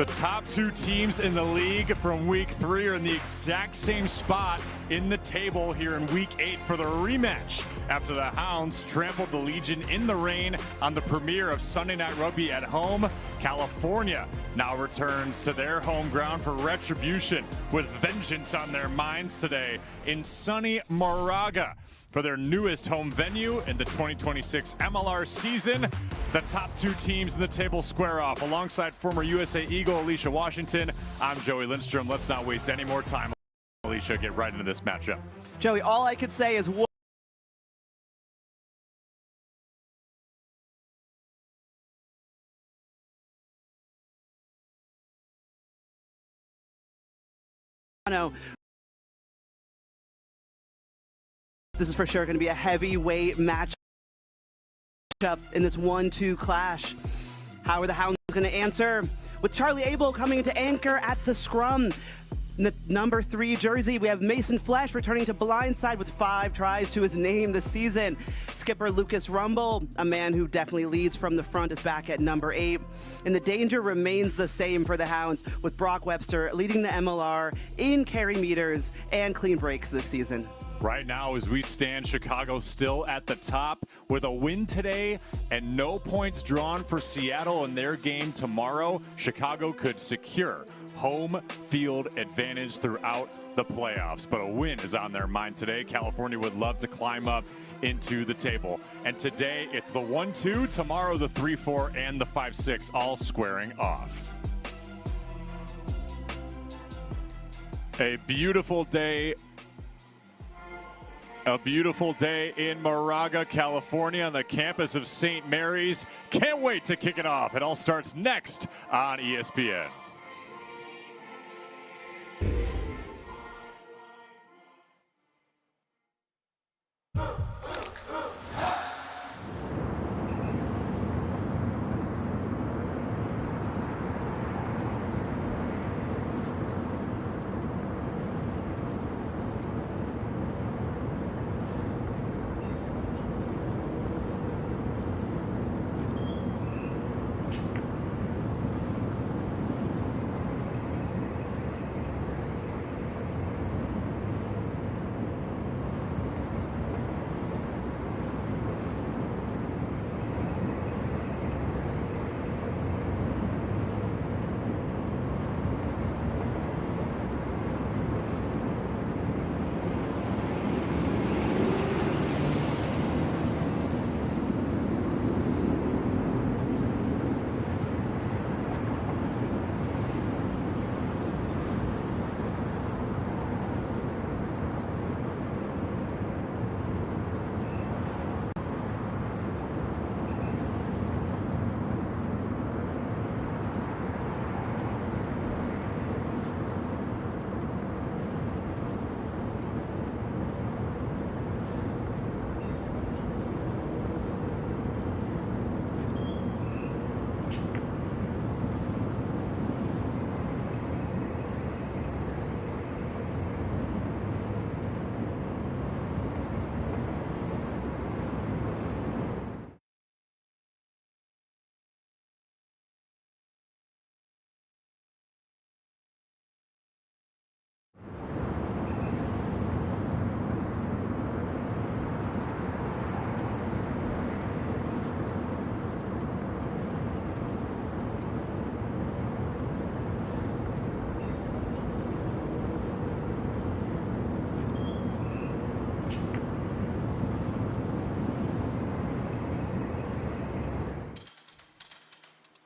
The top two teams in the league from week 3 are in the exact same spot in the table here in week 8 for the rematch after the Hounds trampled the Legion in the rain on the premiere of Sunday Night Rugby at home. California now returns to their home ground for retribution with vengeance on their minds today in sunny Moraga for their newest home venue in the 2026 MLR season. The top two teams in the table square off. Alongside former USA Eagle Alicia Washington, I'm Joey Lindstrom. Let's not waste any more time. Alicia, get right into this matchup. Joey, all I could say is this is for sure going to be a heavyweight match in this 1-2 clash. How are the Hounds going to answer? With Charlie Abel coming to anchor at the scrum. In the number 3 jersey, we have Mason Flesh returning to blindside with 5 tries to his name this season. Skipper Lucas Rumble, a man who definitely leads from the front, is back at number 8. And the danger remains the same for the Hounds, with Brock Webster leading the MLR in carry meters and clean breaks this season. Right now, as we stand, Chicago still at the top with a win today and no points drawn for Seattle in their game tomorrow. Chicago could secure home field advantage throughout the playoffs, but a win is on their mind today. California would love to climb up into the table. And today it's the 1-2, tomorrow the 3-4 and the 5-6 all squaring off. A beautiful day in Moraga, California, on the campus of St. Mary's. Can't wait to kick it off. It all starts next on ESPN.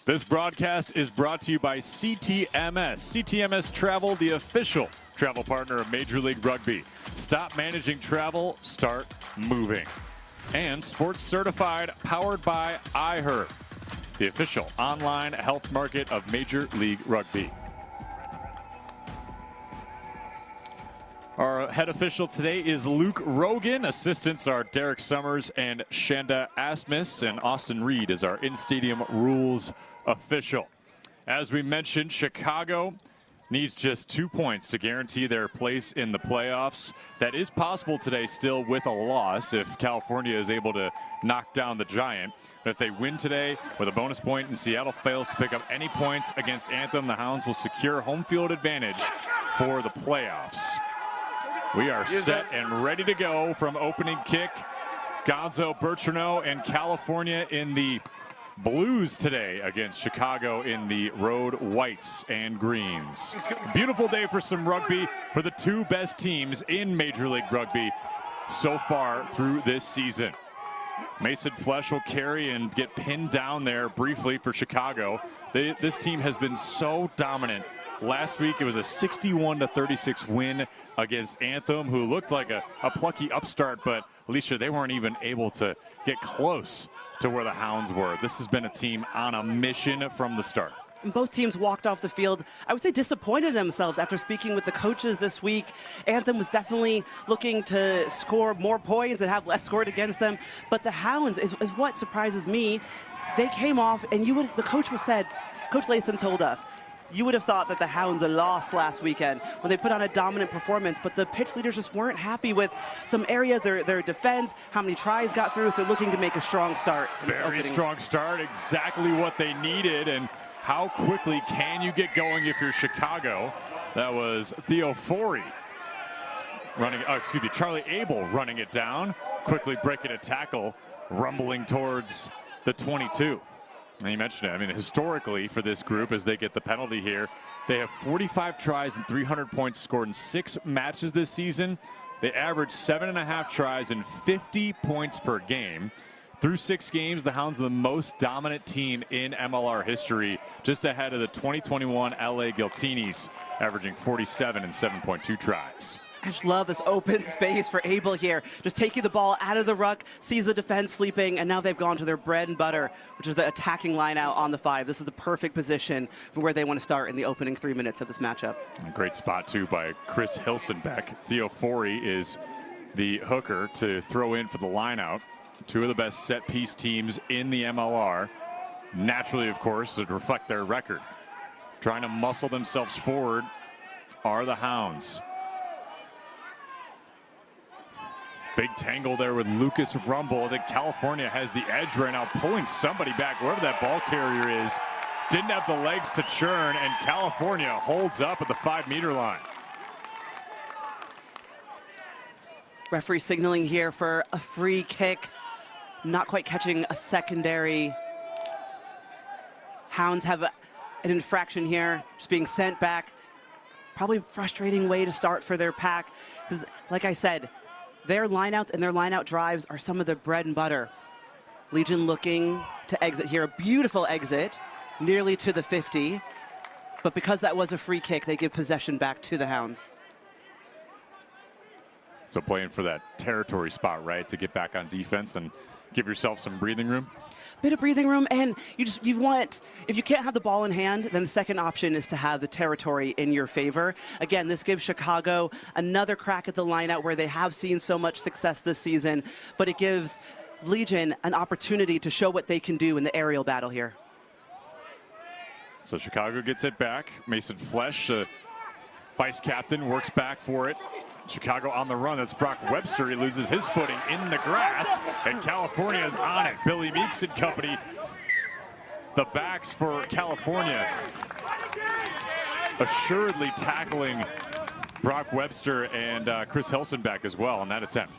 This broadcast is brought to you by CTMS. CTMS Travel, the official travel partner of Major League Rugby. Stop managing travel, start moving. And Sports Certified, powered by iHeart, the official online health market of Major League Rugby. Our head official today is Luke Rogan. Assistants are Derek Summers and Shanda Asmus, and Austin Reed is our in-stadium rules official. As we mentioned, Chicago needs just 2 points to guarantee their place in the playoffs. That is possible today still with a loss if California is able to knock down the Giant. But if they win today with a bonus point and Seattle fails to pick up any points against Anthem, the Hounds will secure home field advantage for the playoffs. We are set and ready to go from opening kick. Gonzo, Bertrano, and California in the blues today against Chicago in the road whites and greens. Beautiful day for some rugby for the two best teams in Major League Rugby so far through this season. Mason Flesch will carry and get pinned down there briefly for Chicago. This team has been so dominant. Last week it was a 61-36 win against Anthem, who looked like a plucky upstart, but Alicia, they weren't even able to get close to where the Hounds were. This has been a team on a mission from the start. Both teams walked off the field, I would say, disappointed themselves after speaking with the coaches this week. Anthem was definitely looking to score more points and have less scored against them. But the Hounds is what surprises me. They came off, and the coach said, Coach Latham told us, you would have thought that the Hounds had lost last weekend when they put on a dominant performance, but the pitch leaders just weren't happy with some areas, their defense, how many tries got through, so they're looking to make a strong start. Very strong start, exactly what they needed, and how quickly can you get going if you're Chicago? That was Theo Forey running, Charlie Abel running it down, quickly breaking a tackle, rumbling towards the 22. And you mentioned it, I mean, historically for this group, as they get the penalty here, they have 45 tries and 300 points scored in 6 matches this season. They average 7.5 tries and 50 points per game. Through 6 games, the Hounds are the most dominant team in MLR history, just ahead of the 2021 LA Giltinis, averaging 47 and 7.2 tries. I just love this open space for Abel here. Just taking the ball out of the ruck, sees the defense sleeping, and now they've gone to their bread and butter, which is the attacking line out on the 5. This is the perfect position for where they want to start in the opening 3 minutes of this matchup. A great spot, too, by Chris Hilsenbeck. Theo Forey is the hooker to throw in for the line out. Two of the best set-piece teams in the MLR. Naturally, of course, to reflect their record. Trying to muscle themselves forward are the Hounds. Big tangle there with Lucas Rumble. I think California has the edge right now, pulling somebody back, wherever that ball carrier is. Didn't have the legs to churn, and California holds up at the 5-meter line. Referee signaling here for a free kick. Not quite catching a secondary. Hounds have an infraction here, just being sent back. Probably a frustrating way to start for their pack, because like I said, their lineouts and their lineout drives are some of the bread and butter. Legion looking to exit here. A beautiful exit, nearly to the 50. But because that was a free kick, they give possession back to the Hounds. So playing for that territory spot, right, to get back on defense and give yourself some breathing room. Bit of breathing room, and you want, if you can't have the ball in hand, then the second option is to have the territory in your favor. Again, this gives Chicago another crack at the lineout where they have seen so much success this season, but it gives Legion an opportunity to show what they can do in the aerial battle here. So Chicago gets it back. Mason Flesch, vice captain, works back for it. Chicago on the run. That's Brock Webster. He loses his footing in the grass, and California is on it. Billy Meeks and company. The backs for California assuredly tackling Brock Webster and Chris Hilsenbeck as well on that attempt.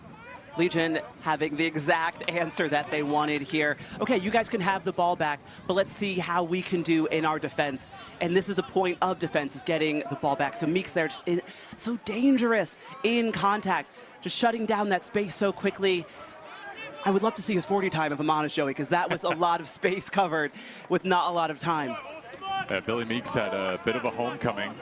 Legion having the exact answer that they wanted here. Okay, you guys can have the ball back, but let's see how we can do in our defense. And this is the point of defense, is getting the ball back. So Meeks there, just so dangerous in contact, just shutting down that space so quickly. I would love to see his 40 time, if I'm honest, Joey, because that was a lot of space covered with not a lot of time. Billy Meeks had a bit of a homecoming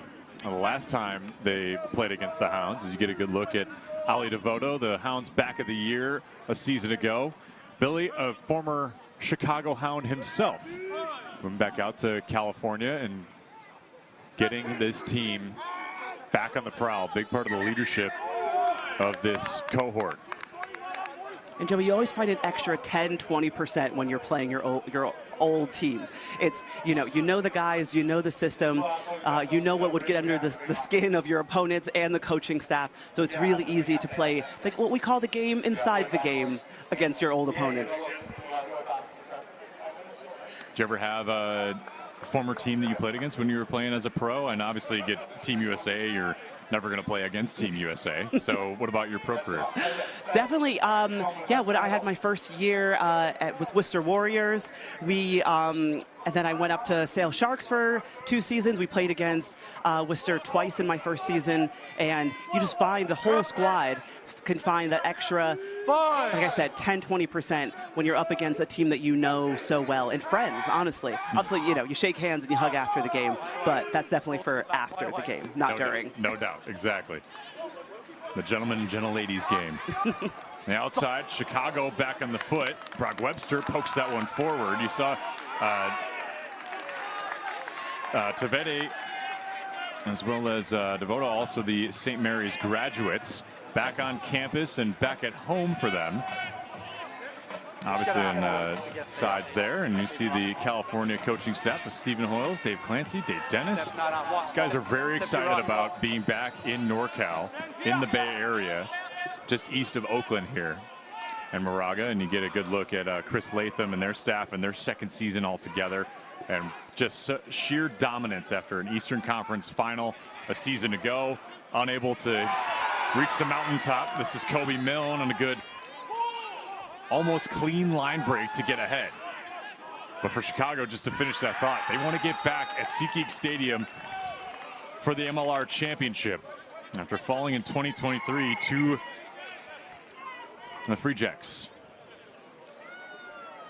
the last time they played against the Hounds, as you get a good look at Ali Devoto, the Hounds back of the year a season ago. Billy, a former Chicago Hound himself, moving back out to California and getting this team back on the prowl. Big part of the leadership of this cohort. And Joey, you always find an extra 10, 20% when you're playing your old team. It's, you know the guys, you know the system, you know what would get under the skin of your opponents and the coaching staff. So it's really easy to play like what we call the game inside the game against your old opponents. Did you ever have a former team that you played against when you were playing as a pro? And obviously you get Team USA, you're never going to play against Team USA. So what about your pro career? Definitely, yeah, when I had my first year with Worcester Warriors, and then I went up to Sale Sharks for 2 seasons. We played against Worcester twice in my first season, and you just find the whole squad can find that extra, like I said, 10, 20% when you're up against a team that you know so well, and friends, honestly. Obviously, you shake hands and you hug after the game, but that's definitely for after the game, not during. No doubt, exactly. The gentlemen and gentle ladies game. The outside, Chicago back on the foot. Brock Webster pokes that one forward. You saw Tavete as well as Devoto, also the St. Mary's graduates, back on campus and back at home for them. Obviously on sides there, and you see the California coaching staff with Stephen Hoyles, Dave Clancy, Dave Dennis. These guys are very excited about being back in NorCal, in the Bay Area, just east of Oakland here, and Moraga, and you get a good look at Chris Latham and their staff and their second season altogether, and just sheer dominance after an Eastern Conference final a season ago, unable to reach the mountaintop. This is Kobe Milne on a good, almost clean line break to get ahead. But for Chicago, just to finish that thought, they want to get back at SeatGeek Stadium for the MLR championship after falling in 2023 to the Free Jacks.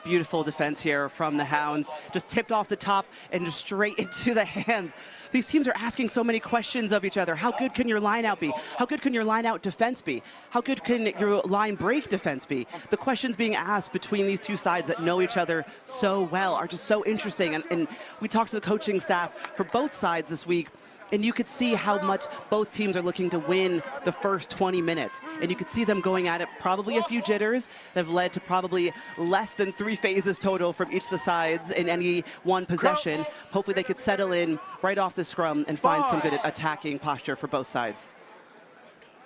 Beautiful defense here from the Hounds. Just tipped off the top and just straight into the hands. These teams are asking so many questions of each other. How good can your line out be? How good can your line out defense be? How good can your line break defense be? The questions being asked between these two sides that know each other so well are just so interesting. And we talked to the coaching staff for both sides this week, and you could see how much both teams are looking to win the first 20 minutes. And you could see them going at it, probably a few jitters that have led to probably less than 3 phases total from each of the sides in any one possession. Hopefully they could settle in right off the scrum and find some good attacking posture for both sides.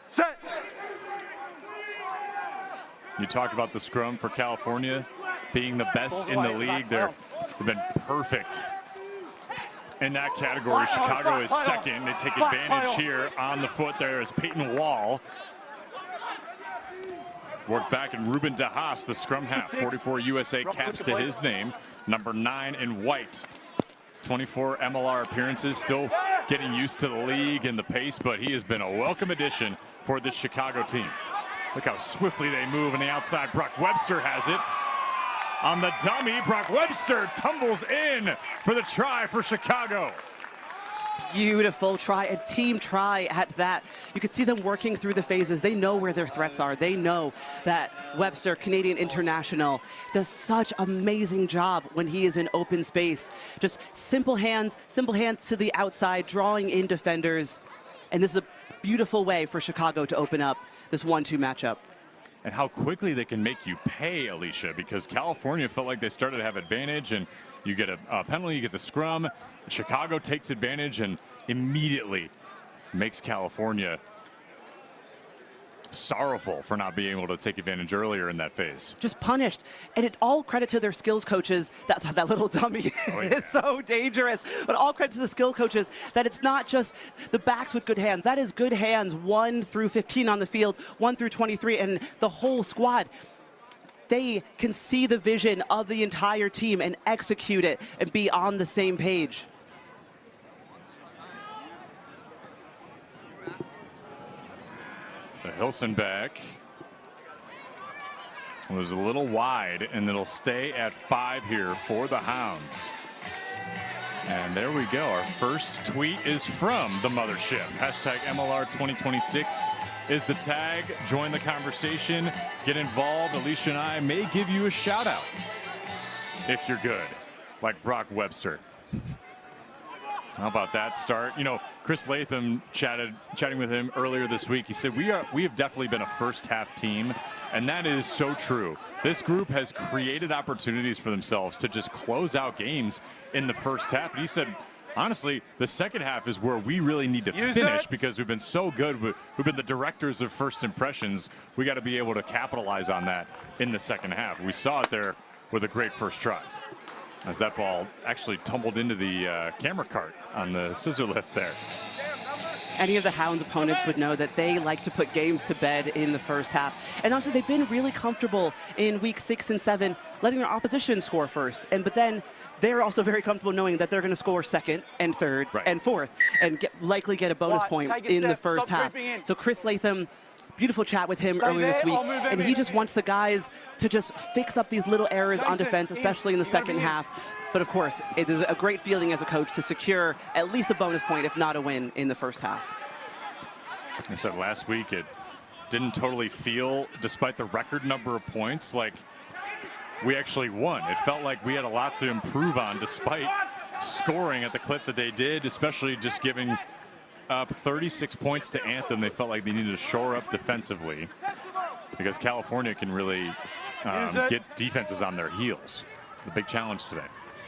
Set. You talked about the scrum for California being the best in the league. They've been perfect in that category. Chicago is second. They take advantage here on the foot. There is Peyton Wall. Work back, and Ruben DeHaas, the scrum half, 44 USA caps to his name, number 9 in white. 24 MLR appearances, still getting used to the league and the pace, but he has been a welcome addition for this Chicago team. Look how swiftly they move on the outside. Brock Webster has it. On the dummy, Brock Webster tumbles in for the try for Chicago. Beautiful try, a team try at that. You could see them working through the phases. They know where their threats are. They know that Webster, Canadian international, does such amazing job when he is in open space. Just simple hands to the outside, drawing in defenders. And this is a beautiful way for Chicago to open up this 1-2 matchup. And how quickly they can make you pay, Alicia, because California felt like they started to have advantage, and you get a penalty, you get the scrum. Chicago takes advantage and immediately makes California sorrowful for not being able to take advantage earlier in that phase. Just punished. And it all credit to their skills coaches. That little dummy is so dangerous. But all credit to the skill coaches that it's not just the backs with good hands. That is good hands 1 through 15 on the field, 1 through 23, and the whole squad. They can see the vision of the entire team and execute it and be on the same page. So Hilson back. It was a little wide, and it'll stay at 5 here for the Hounds. And there we go. Our first tweet is from the mothership. Hashtag MLR 2026 is the tag. Join the conversation. Get involved. Alicia and I may give you a shout out if you're good, like Brock Webster. How about that start? You know, Chris Latham chatting with him earlier this week. He said we have definitely been a first half team, and that is so true. This group has created opportunities for themselves to just close out games in the first half. And he said, honestly, the second half is where we really need to finish because we've been so good. We've been the directors of first impressions. We got to be able to capitalize on that in the second half. We saw it there with a great first try, as that ball actually tumbled into the camera cart on the scissor lift there. Any of the Hounds opponents would know that they like to put games to bed in the first half. And also, they've been really comfortable in week 6 and 7, letting their opposition score first. But then they're also very comfortable knowing that they're going to score second and third and fourth and likely get a bonus point in the first half. So Chris Latham, beautiful chat with him earlier this week, and he just wants the guys to just fix up these little errors on defense, especially in the second half. But of course, it is a great feeling as a coach to secure at least a bonus point, if not a win, in the first half. I said last week it didn't totally feel, despite the record number of points, like we actually won. It felt like we had a lot to improve on despite scoring at the clip that they did, especially just giving up 36 points to Anthem. They felt like they needed to shore up defensively because California can really get defenses on their heels. The big challenge today.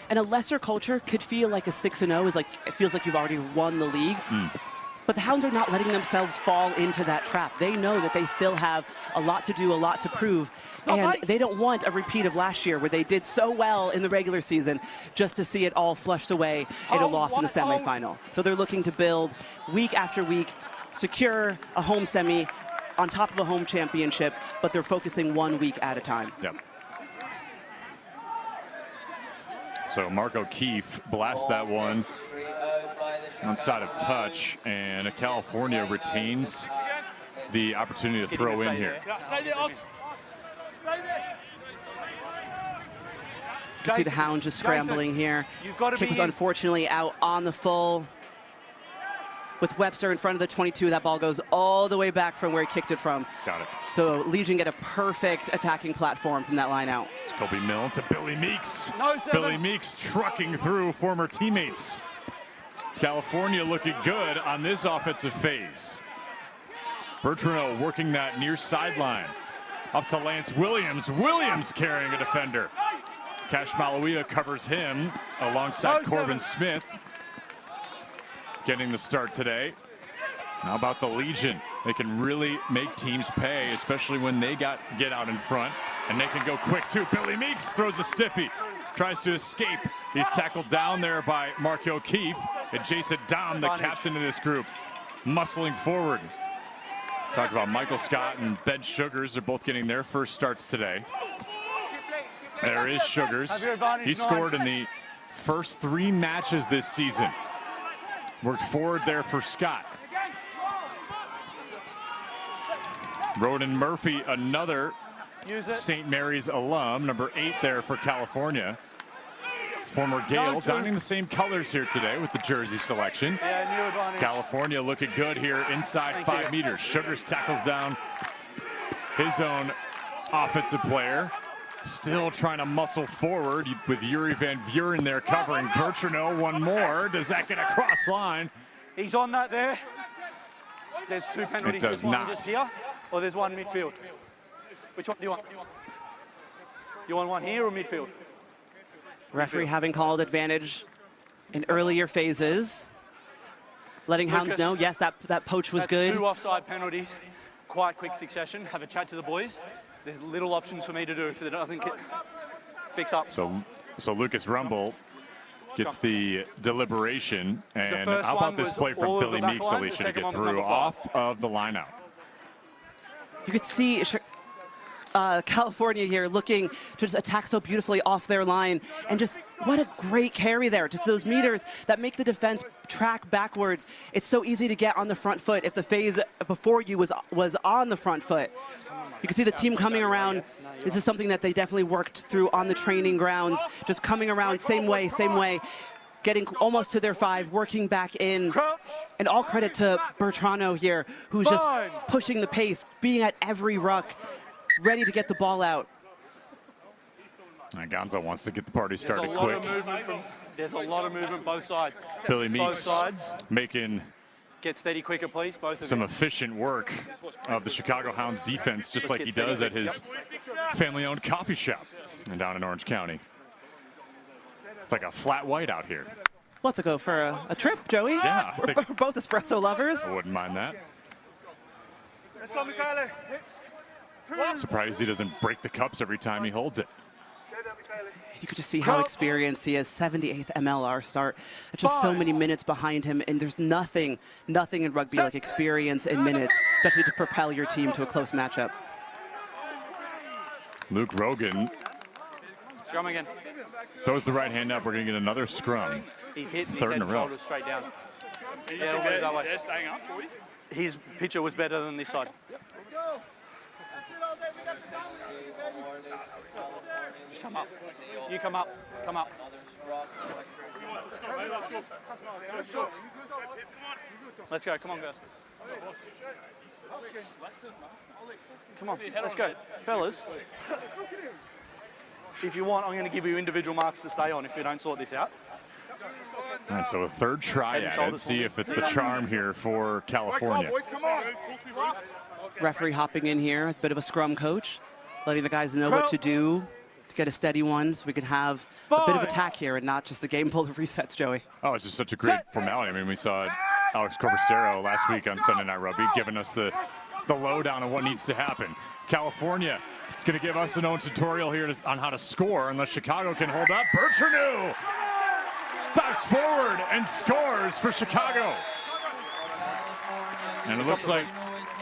And a lesser culture could feel like a 6-0 is like, it feels like you've already won the league. But the Hounds are not letting themselves fall into that trap. They know that they still have a lot to do, a lot to prove. And they don't want a repeat of last year where they did so well in the regular season just to see it all flushed away in a loss in the semifinal. So they're looking to build week after week, secure a home semi on top of a home championship, but they're focusing 1 week at a time. Yep. So Mark O'Keefe blasts that one outside of touch, and California retains the opportunity to throw in here. You can see the Hound just scrambling here. Kick was unfortunately out on the full. With Webster in front of the 22, that ball goes all the way back from where he kicked it from. Got it. So Legion get a perfect attacking platform from that line out. It's Kobe Mill to Billy Meeks. Billy Meeks trucking through former teammates. California looking good on this offensive phase. Bertrano working that near sideline. Off to Lance Williams. Williams carrying a defender. Cash Malawia covers him alongside Corbin Smith. Getting the start today. How about the Legion? They can really make teams pay, especially when they get out in front, and they can go quick too. Billy Meeks throws a stiffy, tries to escape. He's tackled down there by Mark O'Keefe, and Jason Dom, the captain of this group, muscling forward. Talk about Michael Scott and Ben Sugars. They're both getting their first starts today. There is Sugars. He scored in the first 3 matches this season. Worked forward there for Scott. Roden Murphy, another St. Mary's alum, number 8 there for California. Former Gale, donning the same colors here today with the jersey selection. California looking good here inside 5 meters. Sugars tackles down his own offensive player. Still trying to muscle forward with Yuri Van Vuren there covering. Bertrano, one more. Does that get across line? He's on that there. There's 2 penalties. It does not. Just here, or there's 1 midfield. Which one do you want? You want 1 here or midfield? Referee having called advantage in earlier phases. Letting Hounds know, yes, that poach was good. 2 offside penalties, quite quick succession. Have a chat to the boys. There's little options for me to do if it doesn't fix up. So Lucas Rumble gets the deliberation. And how about this play from Billy Meeks, Alicia, to get through off of the lineout? You could see California here looking to just attack so beautifully off their line, and just what a great carry there. Just those meters that make the defense track backwards. It's so easy to get on the front foot if the phase before you was on the front foot. You can see the team coming around. This is something that they definitely worked through on the training grounds, just coming around same way, getting almost to their 5, working back in. And all credit to Bertrano here, who's just pushing the pace, being at every ruck, ready to get the ball out. Gonzo wants to get the party started quick. There's a lot of movement both sides. Billy Both Meeks sides. making Get steady quicker, please. Both of some you. efficient work of the Chicago Hounds defense, just like he does at his family-owned coffee shop down in Orange County. It's like a flat white out here. We'll have to go for a trip, Joey. Yeah, We're both espresso lovers. I wouldn't mind that. Let's go, Michele. Surprised he doesn't break the cups every time he holds it. You could just see how experienced he is. 78th MLR start. Just so many minutes behind him, and there's nothing in rugby like experience in minutes, especially to propel your team to a close matchup. Luke Rogan Scrum again. throws the right hand up. We're going to get another scrum. He's hit Third in a row. shoulders straight down. Yeah, we'll move that way. His picture was better than this side. Just come up. You come up. Come up. Let's go. Come on, guys. Come on. Let's go. Fellas, if you want, I'm going to give you individual marks to stay on if you don't sort this out. All right, so a third try at it. See if it's the charm here for California. Referee hopping in here as a bit of a scrum coach, letting the guys know what to do to get a steady one so we can have a bit of attack here and not just a game full of resets, Joey. Oh, it's just such a great formality. I mean, we saw Alex Corbacero last week on Sunday Night Rugby giving us the lowdown on what needs to happen. California is going to give us an own tutorial here on how to score unless Chicago can hold up. Bertranu dives forward and scores for Chicago. And it looks like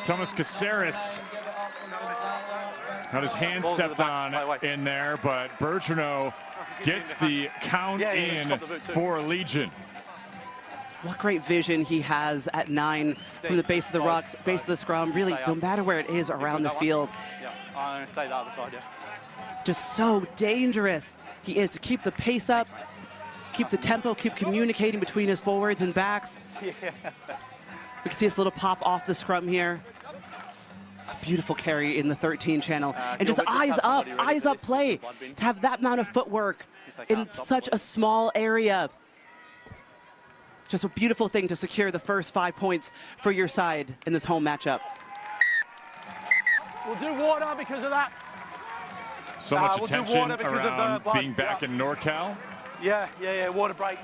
Thomas Caceres had his hand stepped on in there, but Bertranu gets the count in for Legion. What great vision he has at 9 from the base of the rocks, base of the scrum, really no matter where it is around the field. Yeah, I'm going to stay the other side, yeah. Just so dangerous he is to keep the pace up, keep the tempo, keep communicating between his forwards and backs. Yeah. We can see this little pop off the scrum here. A beautiful carry in the 13 channel. And just eyes up play to have that amount of footwork in such a small area. Just a beautiful thing to secure the first 5 points for your side in this home matchup. We'll do water because of that. So much attention around being back in NorCal. Yeah, water break.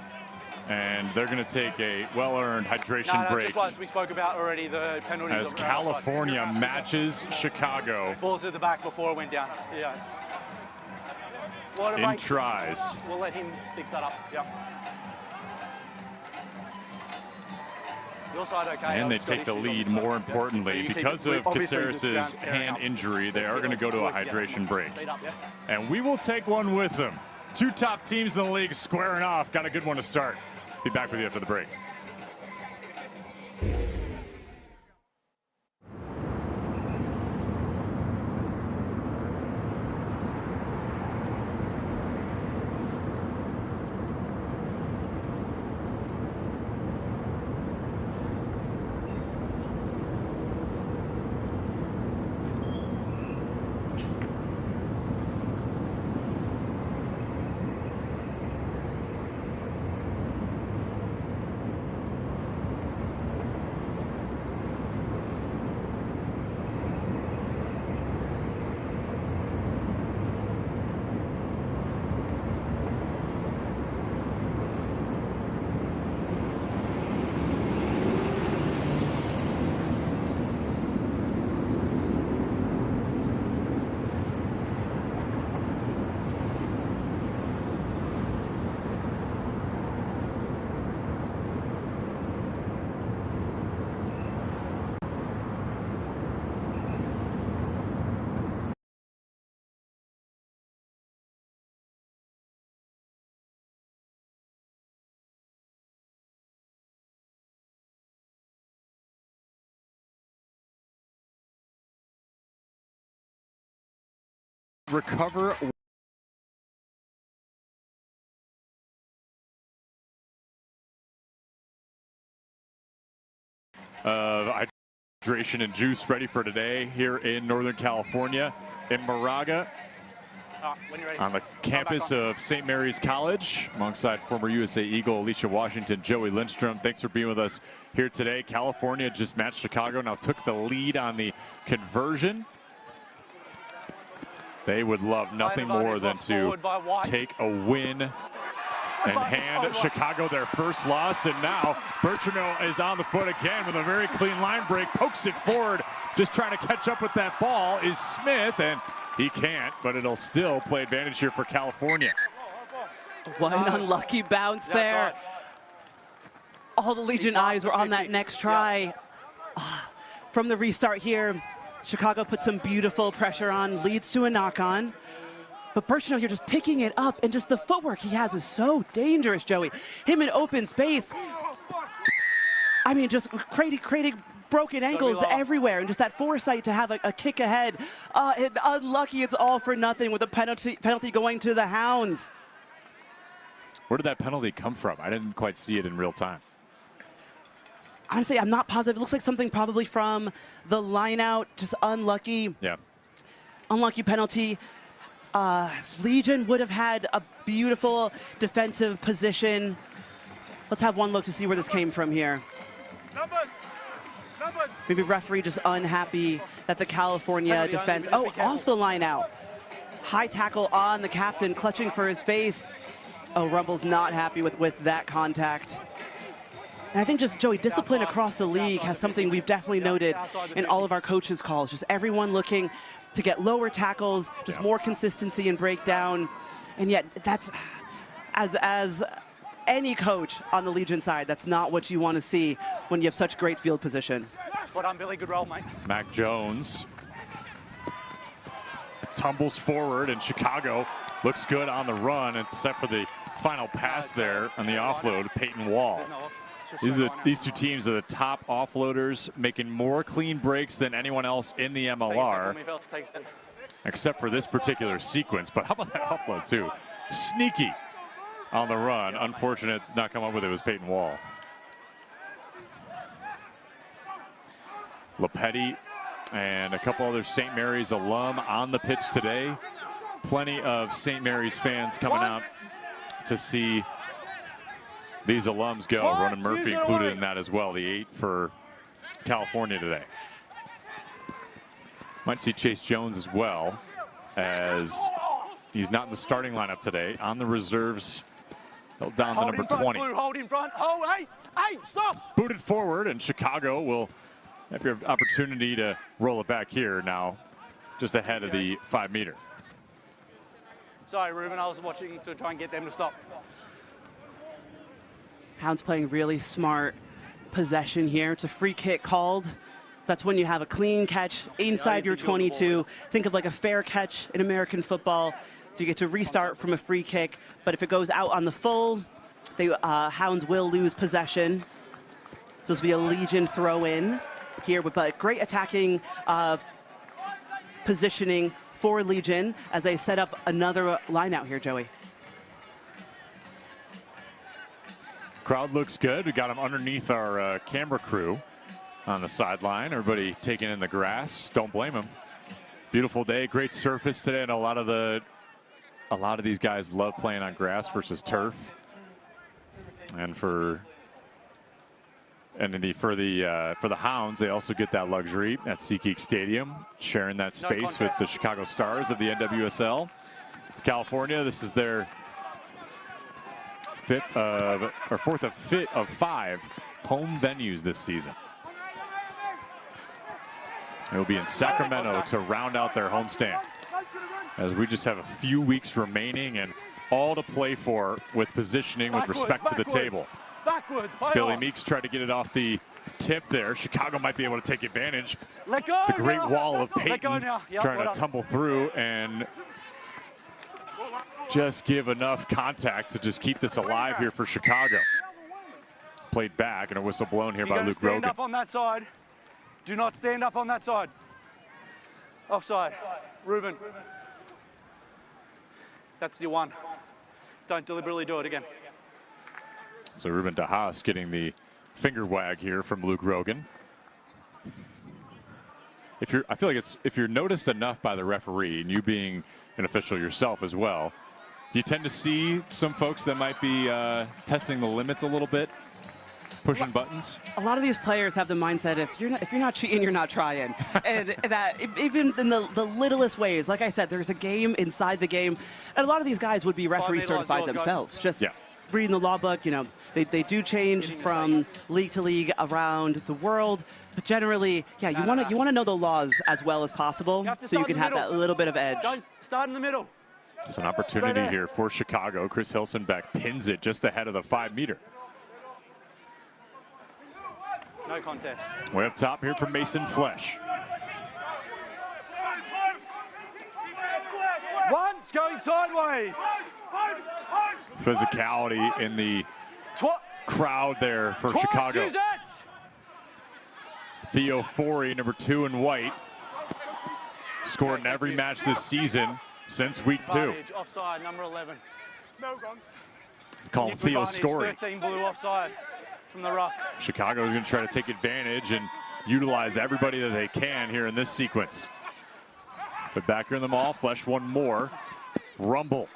And they're going to take a well-earned hydration break. Just like we spoke about already, the penalties. As California matches Chicago. Balls at the back before it went down. Yeah. Water break. In tries. We'll let him fix that up. Yeah. Your side okay. And they take the lead, more importantly. Because of Caceres' hand injury, they are going to go to a hydration break. And we will take one with them. 2 top teams in the league squaring off. Got a good one to start. Be back with you after the break. Recover. Hydration and juice ready for today here in Northern California in Moraga. When you're ready. On the campus of St. Mary's College, alongside former USA Eagle Alicia Washington, Joey Lindstrom. Thanks for being with us here today. California just matched Chicago, now took the lead on the conversion. They would love nothing more than to take a win and hand Chicago their first loss. And now Bertrand is on the foot again with a very clean line break, pokes it forward, just trying to catch up with that ball is Smith, and he can't, but it'll still play advantage here for California. What an unlucky bounce there. Right. All the Legion eyes were on that next try. From the restart here, Chicago put some beautiful pressure on, leads to a knock-on. But Bertrand here just picking it up, and just the footwork he has is so dangerous, Joey. Him in open space. I mean, just creating broken ankles everywhere, and just that foresight to have a kick ahead. And unlucky, it's all for nothing with a penalty going to the Hounds. Where did that penalty come from? I didn't quite see it in real time. Honestly, I'm not positive. It looks like something probably from the line out, just unlucky. Yeah. Unlucky penalty. Legion would have had a beautiful defensive position. Let's have one look to see where this came from here. Numbers. Maybe referee just unhappy that the California defense, off the line out. High tackle on the captain, clutching for his face. Oh, Rumble's not happy with that contact. And I think just, Joey, discipline across the league has something we've definitely noted in all of our coaches' calls. Just everyone looking to get lower tackles, just more consistency and breakdown. And yet that's, as any coach on the Legion side, that's not what you want to see when you have such great field position. Well done, Billy. Good roll, mate. Mac Jones tumbles forward, and Chicago looks good on the run, except for the final pass there on the offload, Peyton Wall. These two teams are the top offloaders, making more clean breaks than anyone else in the MLR, except for this particular sequence. But how about that offload, too? Sneaky on the run. Unfortunate not come up with it was Peyton Wall. Lepetti and a couple other St. Mary's alum on the pitch today. Plenty of St. Mary's fans coming out to see these alums go. Ronan Murphy included in that as well, the 8 for California today. Might see Chase Jones as well, as he's not in the starting lineup today. On the reserves, held down the number 20. Hold in front. Hold, hey, stop. Booted forward, and Chicago will have your opportunity to roll it back here now, just ahead of the 5-meter. Sorry, Ruben, I was watching to try and get them to stop. Hounds playing really smart possession here. It's a free kick called. That's when you have a clean catch inside your 22. Think of like a fair catch in American football. So you get to restart from a free kick. But if it goes out on the full, the Hounds will lose possession. So this will be a Legion throw in here with great attacking positioning for Legion as they set up another line out here, Joey. Crowd looks good. We got them underneath our camera crew on the sideline. Everybody taking in the grass. Don't blame them. Beautiful day, great surface today, and a lot of these guys love playing on grass versus turf. And for the Hounds, they also get that luxury at SeatGeek Stadium, sharing that space with the Chicago Stars of the NWSL. California, this is their fourth of 5 home venues this season. It will be in Sacramento to round out their homestand, as we just have a few weeks remaining and all to play for with positioning with respect to the table. Billy Meeks tried to get it off the tip there. Chicago might be able to take advantage. The great wall of Peyton trying to tumble through and just give enough contact to just keep this alive here for Chicago. Played back, and a whistle blown here by Luke Rogan. Stand up on that side. Do not stand up on that side. Offside. Ruben. That's your one. Don't deliberately do it again. So Ruben DeHaas getting the finger wag here from Luke Rogan. I feel like if you're noticed enough by the referee, and you being an official yourself as well, do you tend to see some folks that might be testing the limits a little bit, pushing buttons? A lot of these players have the mindset, if you're not cheating, you're not trying. And that even in the littlest ways, like I said, there's a game inside the game, and a lot of these guys would be referee certified themselves. Just reading the law book, you know, they do change from league to league around the world, but generally, yeah, you want to know the laws as well as possible, so you can have that little bit of edge. Don't start in the middle. It's an opportunity here for Chicago. Chris Hilsenbeck pins it just ahead of the 5-meter. No contest. Way up top here from Mason Flesh. Once going sideways. Physicality in the crowd there for Chicago. Theo Forey, number 2 in white, scored in every match this season since week 2. Offside, number 11. No guns. Call him Theo Scory. 13 blue offside from the ruck. Chicago is going to try to take advantage and utilize everybody that they can here in this sequence. But back here in the mall, Flesh one more. Rumble.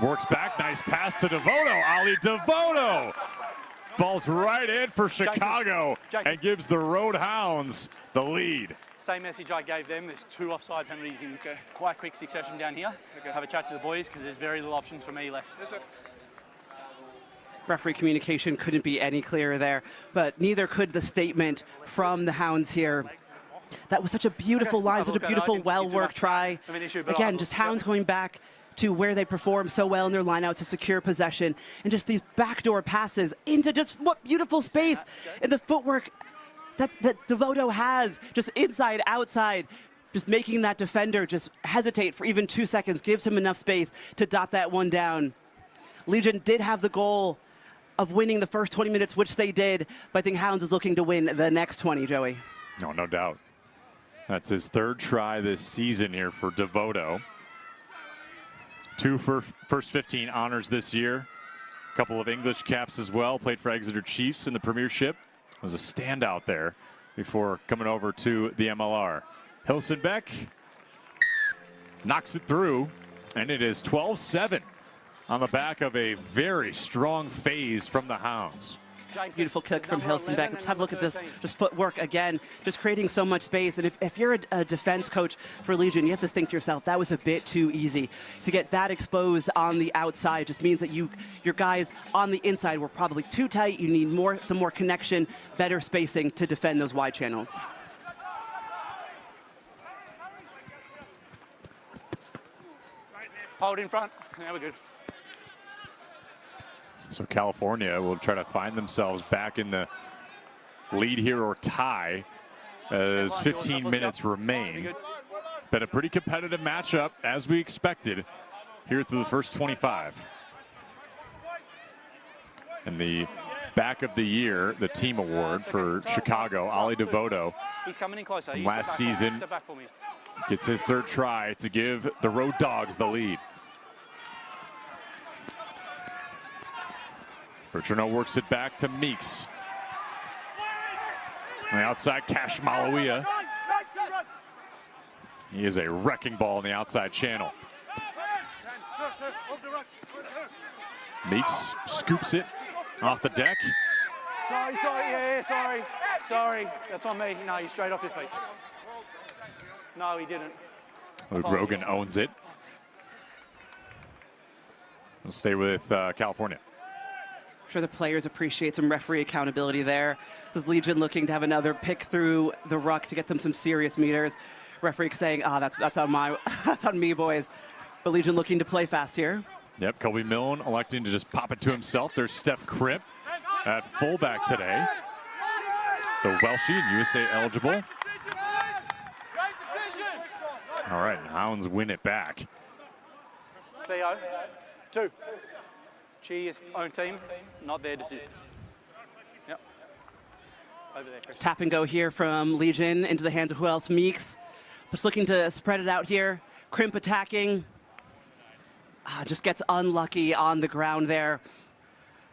Works back, nice pass to Devoto. Ali Devoto falls right in for Chicago and gives the Road Hounds the lead. Same message I gave them. There's 2 offside penalties in quite quick succession down here. Have a chat to the boys because there's very little options for me left. Yes, sir. Referee communication couldn't be any clearer there, but neither could the statement from the Hounds here. That was such a beautiful line, such a beautiful, well-worked try. Again, just Hounds going back to where they performed so well in their lineout to secure possession, and just these backdoor passes into just what beautiful space and the footwork that Devoto has, just inside, outside, just making that defender just hesitate for even 2 seconds, gives him enough space to dot that one down. Legion did have the goal of winning the first 20 minutes, which they did, but I think Hounds is looking to win the next 20, Joey. No doubt. That's his 3rd try this season here for Devoto. 2 for first 15 honors this year. A couple of English caps as well. Played for Exeter Chiefs in the Premiership. Was a standout there before coming over to the MLR. Hilsenbeck knocks it through, and it is 12-7 on the back of a very strong phase from the Hounds. Beautiful kick from Hilsenbeck. Let's have a look at this, just footwork again, just creating so much space. And if you're a defense coach for Legion, you have to think to yourself, that was a bit too easy. To get that exposed on the outside just means that your guys on the inside were probably too tight. You need some more connection, better spacing to defend those wide channels. Hold in front. Now we're good. So California will try to find themselves back in the lead here or tie as 15 minutes remain. Been a pretty competitive matchup as we expected here through the first 25. And the back of the year, the team award for Chicago, Ali Devoto from last season gets his 3rd try to give the Road Dogs the lead. Bertrano works it back to Meeks. On the outside, Cash Malawia. He is a wrecking ball in the outside channel. Meeks scoops it off the deck. Sorry. That's on me. No, you're straight off your feet. No, he didn't. Luke Rogan owns it. We'll stay with California. I'm sure the players appreciate some referee accountability there. This Legion looking to have another pick through the ruck to get them some serious meters. Referee saying, that's on me, boys. But Legion looking to play fast here. Yep, Kobe Milne electing to just pop it to himself. There's Steph Crip at fullback today. The Welshie, USA eligible. All right, Hounds win it back. Theo, 2. Chi's own team, not their decisions. Yep. Over there, Chris. Tap and go here from Legion into the hands of who else? Meeks. Just looking to spread it out here. Crimp attacking. Just gets unlucky on the ground there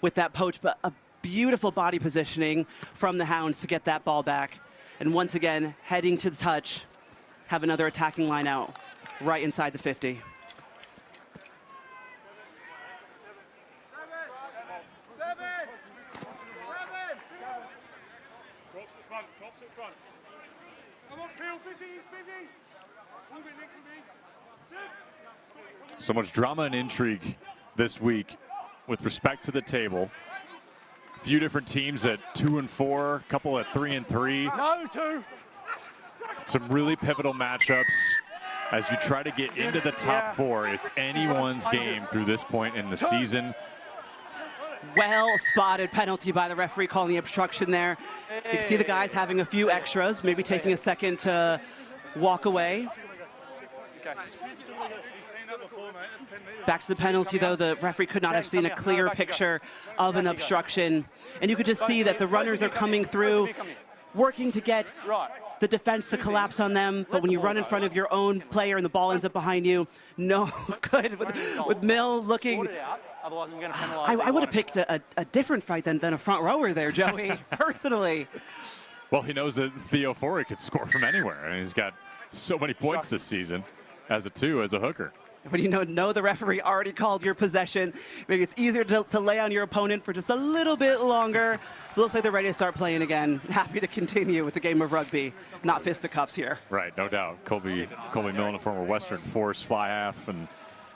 with that poach, but a beautiful body positioning from the Hounds to get that ball back. And once again, heading to the touch, have another attacking line out right inside the 50. So much drama and intrigue this week with respect to the table. A few different teams at 2 and 4, a couple at 3 and 3. No, 2. Some really pivotal matchups as you try to get into the top 4. It's anyone's game through this point in the season. Well spotted penalty by the referee calling the obstruction there. You can see the guys having a few extras, maybe taking a second to walk away. Back to the penalty, though, the referee could not have seen a clear picture of an obstruction. And you could just see that the runners are coming through, working to get the defense to collapse on them. But when you run in front of your own player and the ball ends up behind you, no good. With Mill looking... I would have picked a different fight than a front rower there, Joey, personally. Well, he knows that Theo Forey could score from anywhere. And he's got so many points this season as a 2, as a hooker. But you know the referee already called your possession. Maybe it's easier to lay on your opponent for just a little bit longer. Looks like they're ready to start playing again. Happy to continue with the game of rugby, not fisticuffs here. Right, no doubt. Colby Millen, a former Western Force fly half, and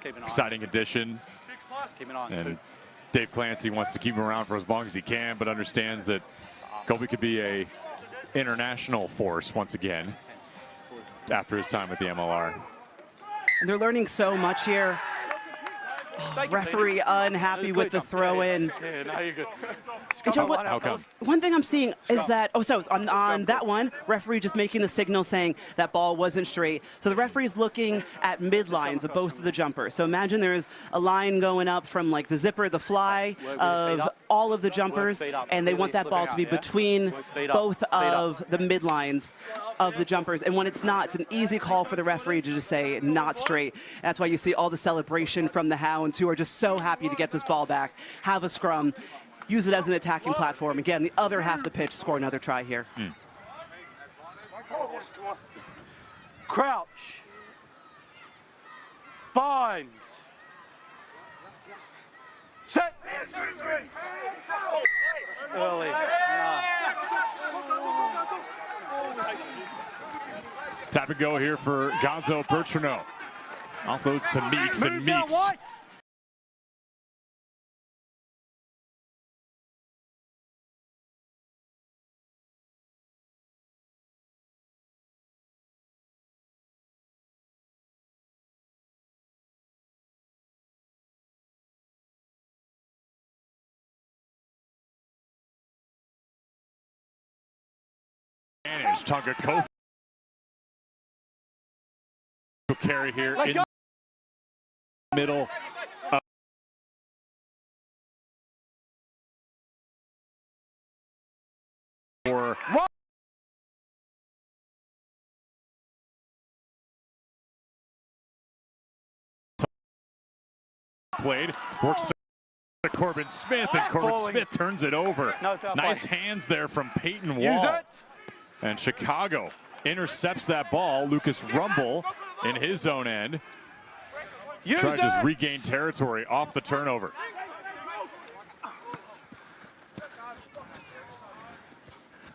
exciting addition. Keep an eye on And 2. Dave Clancy wants to keep him around for as long as he can, but understands that Colby could be a international force once again after his time with the MLR. And they're learning so much here. Referee unhappy with the throw-in. Yeah, no, you're good. And Joe, How come? one thing I'm seeing is that, on that one, referee just making the signal saying that ball wasn't straight. So the referee's looking at midlines of both of the jumpers. So imagine there's a line going up from like the zipper, the fly of all of the jumpers, and they want that ball to be between both of the midlines of the jumpers. And when it's not, it's an easy call for the referee to just say not straight. That's why you see all the celebration from the Hounds, who are just so happy to get this ball back, have a scrum, use it as an attacking platform. Again, the other half of the pitch, score another try here. Crouch. Binds. Set. Early. Tap and go here for Gonzo Bertrano. Offloads to Meeks, and Meeks advantage. Tonga Kofi carry here in the middle of for played, works to Corbin Smith, and Corbin Smith turns it over. Nice hands there from Peyton Wall. And Chicago intercepts that ball. Lucas Rumble in his own end. Trying to just regain territory off the turnover.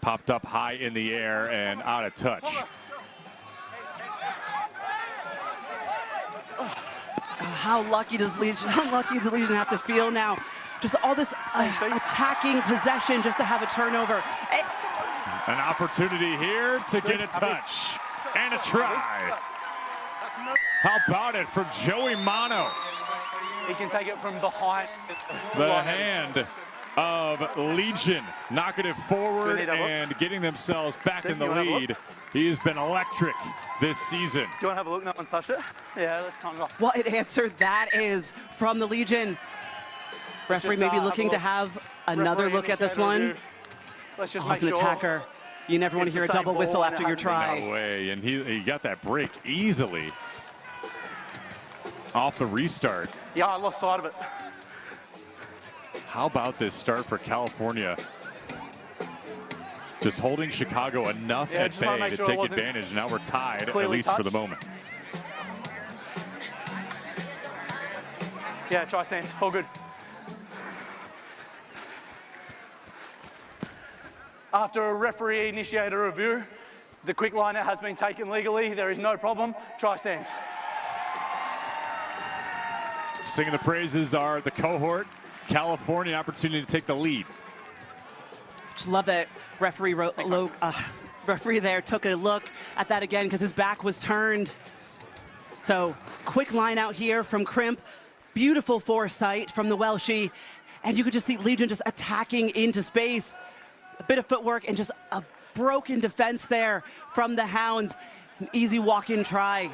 Popped up high in the air and out of touch. How lucky does the Legion have to feel now? Just all this attacking possession just to have a turnover. An opportunity here to get a touch and a try. How about it from Joey Mano? He can take it from behind. The hand of Legion knocking it forward and getting themselves back in the lead. He has been electric this season. Do you want to have a look? No one's touched it? Yeah, let's time it off. What an answer that is from the Legion. Referee maybe looking to have another look at this one. Let's just as an attacker, you never want to hear a double whistle after your try. No way, and he got that break easily off the restart. Yeah, I lost sight of it. How about this start for California? Just holding Chicago enough at bay to take advantage. Now we're tied, at least for the moment. Yeah, try stance, all good. After a referee initiated a review, the quick liner has been taken legally. There is no problem. Try stance. Singing the praises are the cohort. California, opportunity to take the lead. Just love that referee referee there took a look at that again because his back was turned. So quick line out here from Crimp. Beautiful foresight from the Welshie. And you could just see Legion just attacking into space. A bit of footwork and just a broken defense there from the Hounds. An easy walk-in try.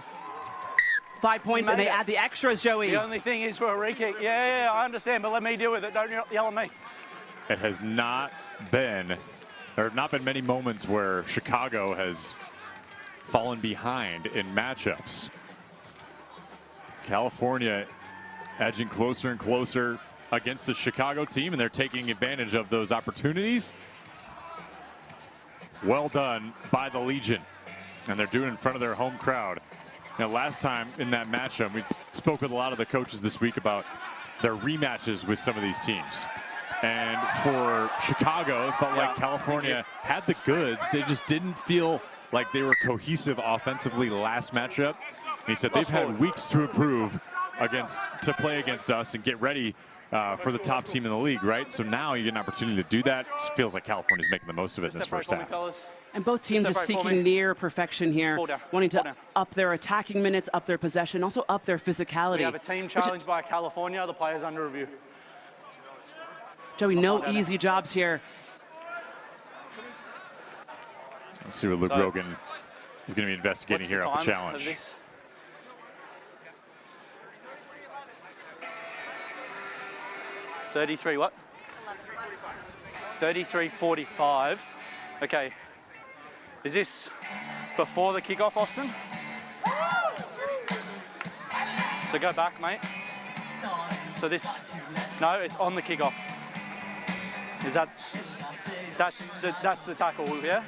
5 points, and they add the extras, Joey. The only thing is for a re-kick. Yeah, I understand, but let me deal with it. Don't yell at me. It has not been, there have not been many moments where Chicago has fallen behind in matchups. California edging closer and closer against the Chicago team, and they're taking advantage of those opportunities. Well done by the Legion, and they're doing it in front of their home crowd. Now, last time in that matchup, we spoke with a lot of the coaches this week about their rematches with some of these teams. And for Chicago, it felt like California had the goods. They just didn't feel like they were cohesive offensively last matchup. And he said they've had weeks to improve to play against us and get ready for the top team in the league, right? So now you get an opportunity to do that. It feels like California's making the most of it in this first half. And both teams are seeking near perfection here, wanting to up their attacking minutes, up their possession, also up their physicality. We have a team challenged by California, the players under review. Joey, no easy jobs here. Let's see what Luke Rogan is going to be investigating here off the challenge. 33 what? 33:45. Okay. Is this before the kickoff, Austin? So go back, mate. So this, no, it's on the kickoff. Is that's the tackle, yeah?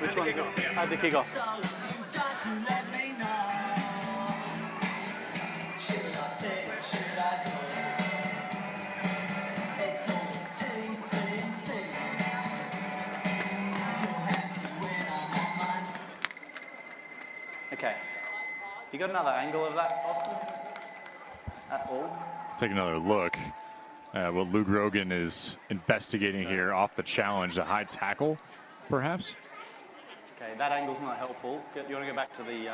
Which one is it? At the kickoff. Okay. You got another angle of that, Austin? At all? Take another look at what Luke Rogan is investigating here off the challenge, a high tackle, perhaps? Okay, that angle's not helpful. You want to go back to the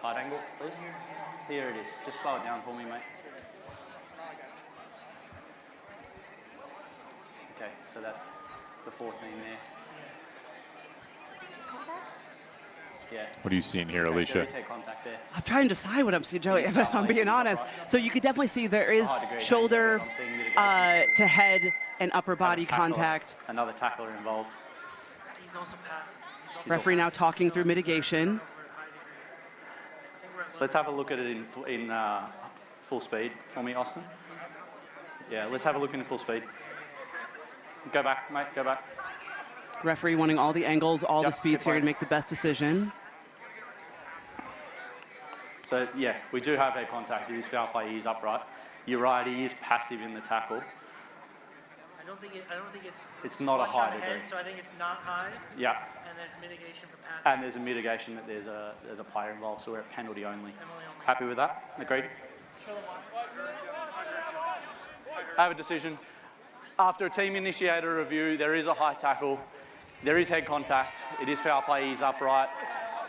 tight angle, please? Here it is. Just slow it down for me, mate. Okay, so that's the 14 there. Yeah. What are you seeing here, Alicia? I'm trying to decide what I'm seeing, Joey, if I'm being honest. So you could definitely see there is shoulder to head and upper body contact. Another tackler involved. He's also passing. Referee now talking through mitigation. Let's have a look at it in full speed for me, Austin. Yeah, let's have a look in full speed. Go back, mate, go back. Referee wanting all the angles, all the speeds here to make the best decision. So, yeah, we do have head contact. It is foul play, he is upright. You're right, he is passive in the tackle. I don't think it's not a high degree. So I think it's not high. Yeah. And there's mitigation for passive. And there's a mitigation that there's a player involved, so we're at penalty only. Happy with that? Agreed? I have a decision. After a team initiated review, there is a high tackle. There is head contact. It is foul play, he's upright.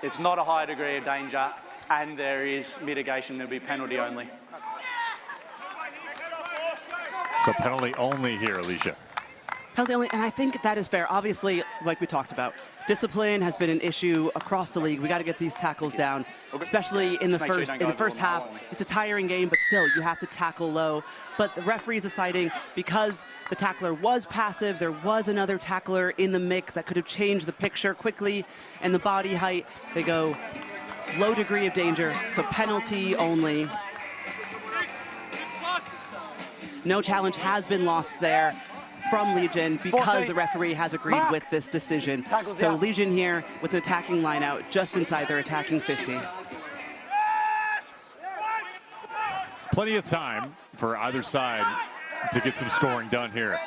It's not a high degree of danger. And there is mitigation, there'll be penalty only. So penalty only here, Alicia. Penalty only, and I think that is fair. Obviously, like we talked about, discipline has been an issue across the league. We got to get these tackles down, especially in the first half. It's a tiring game, but still, you have to tackle low. But the referee is deciding because the tackler was passive, there was another tackler in the mix that could have changed the picture quickly, and the body height, they go low degree of danger, so penalty only. No challenge has been lost there from Legion because the referee has agreed with this decision. So Legion here with an attacking line out just inside their attacking 50. Plenty of time for either side to get some scoring done here.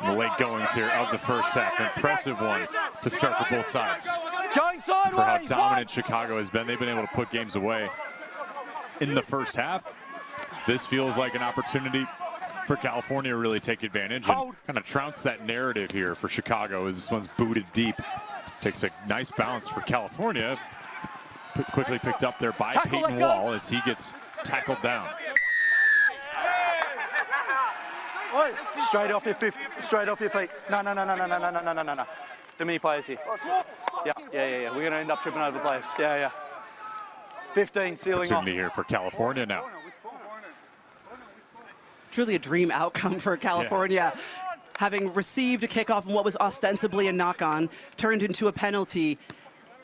The late goings here of the first half. Impressive one to start for both sides. For how dominant Chicago has been, they've been able to put games away in the first half. This feels like an opportunity for California to really take advantage and kind of trounce that narrative here for Chicago as this one's booted deep. Takes a nice bounce for California. Quickly picked up there by Peyton Wall as he gets tackled down. Straight off your feet. Straight off your feet. No. Too many players here. Yeah. We're going to end up tripping over players. Yeah. 15 sealing off. Opportunity here for California now. Truly a dream outcome for California. Having received a kickoff in what was ostensibly a knock-on, turned into a penalty,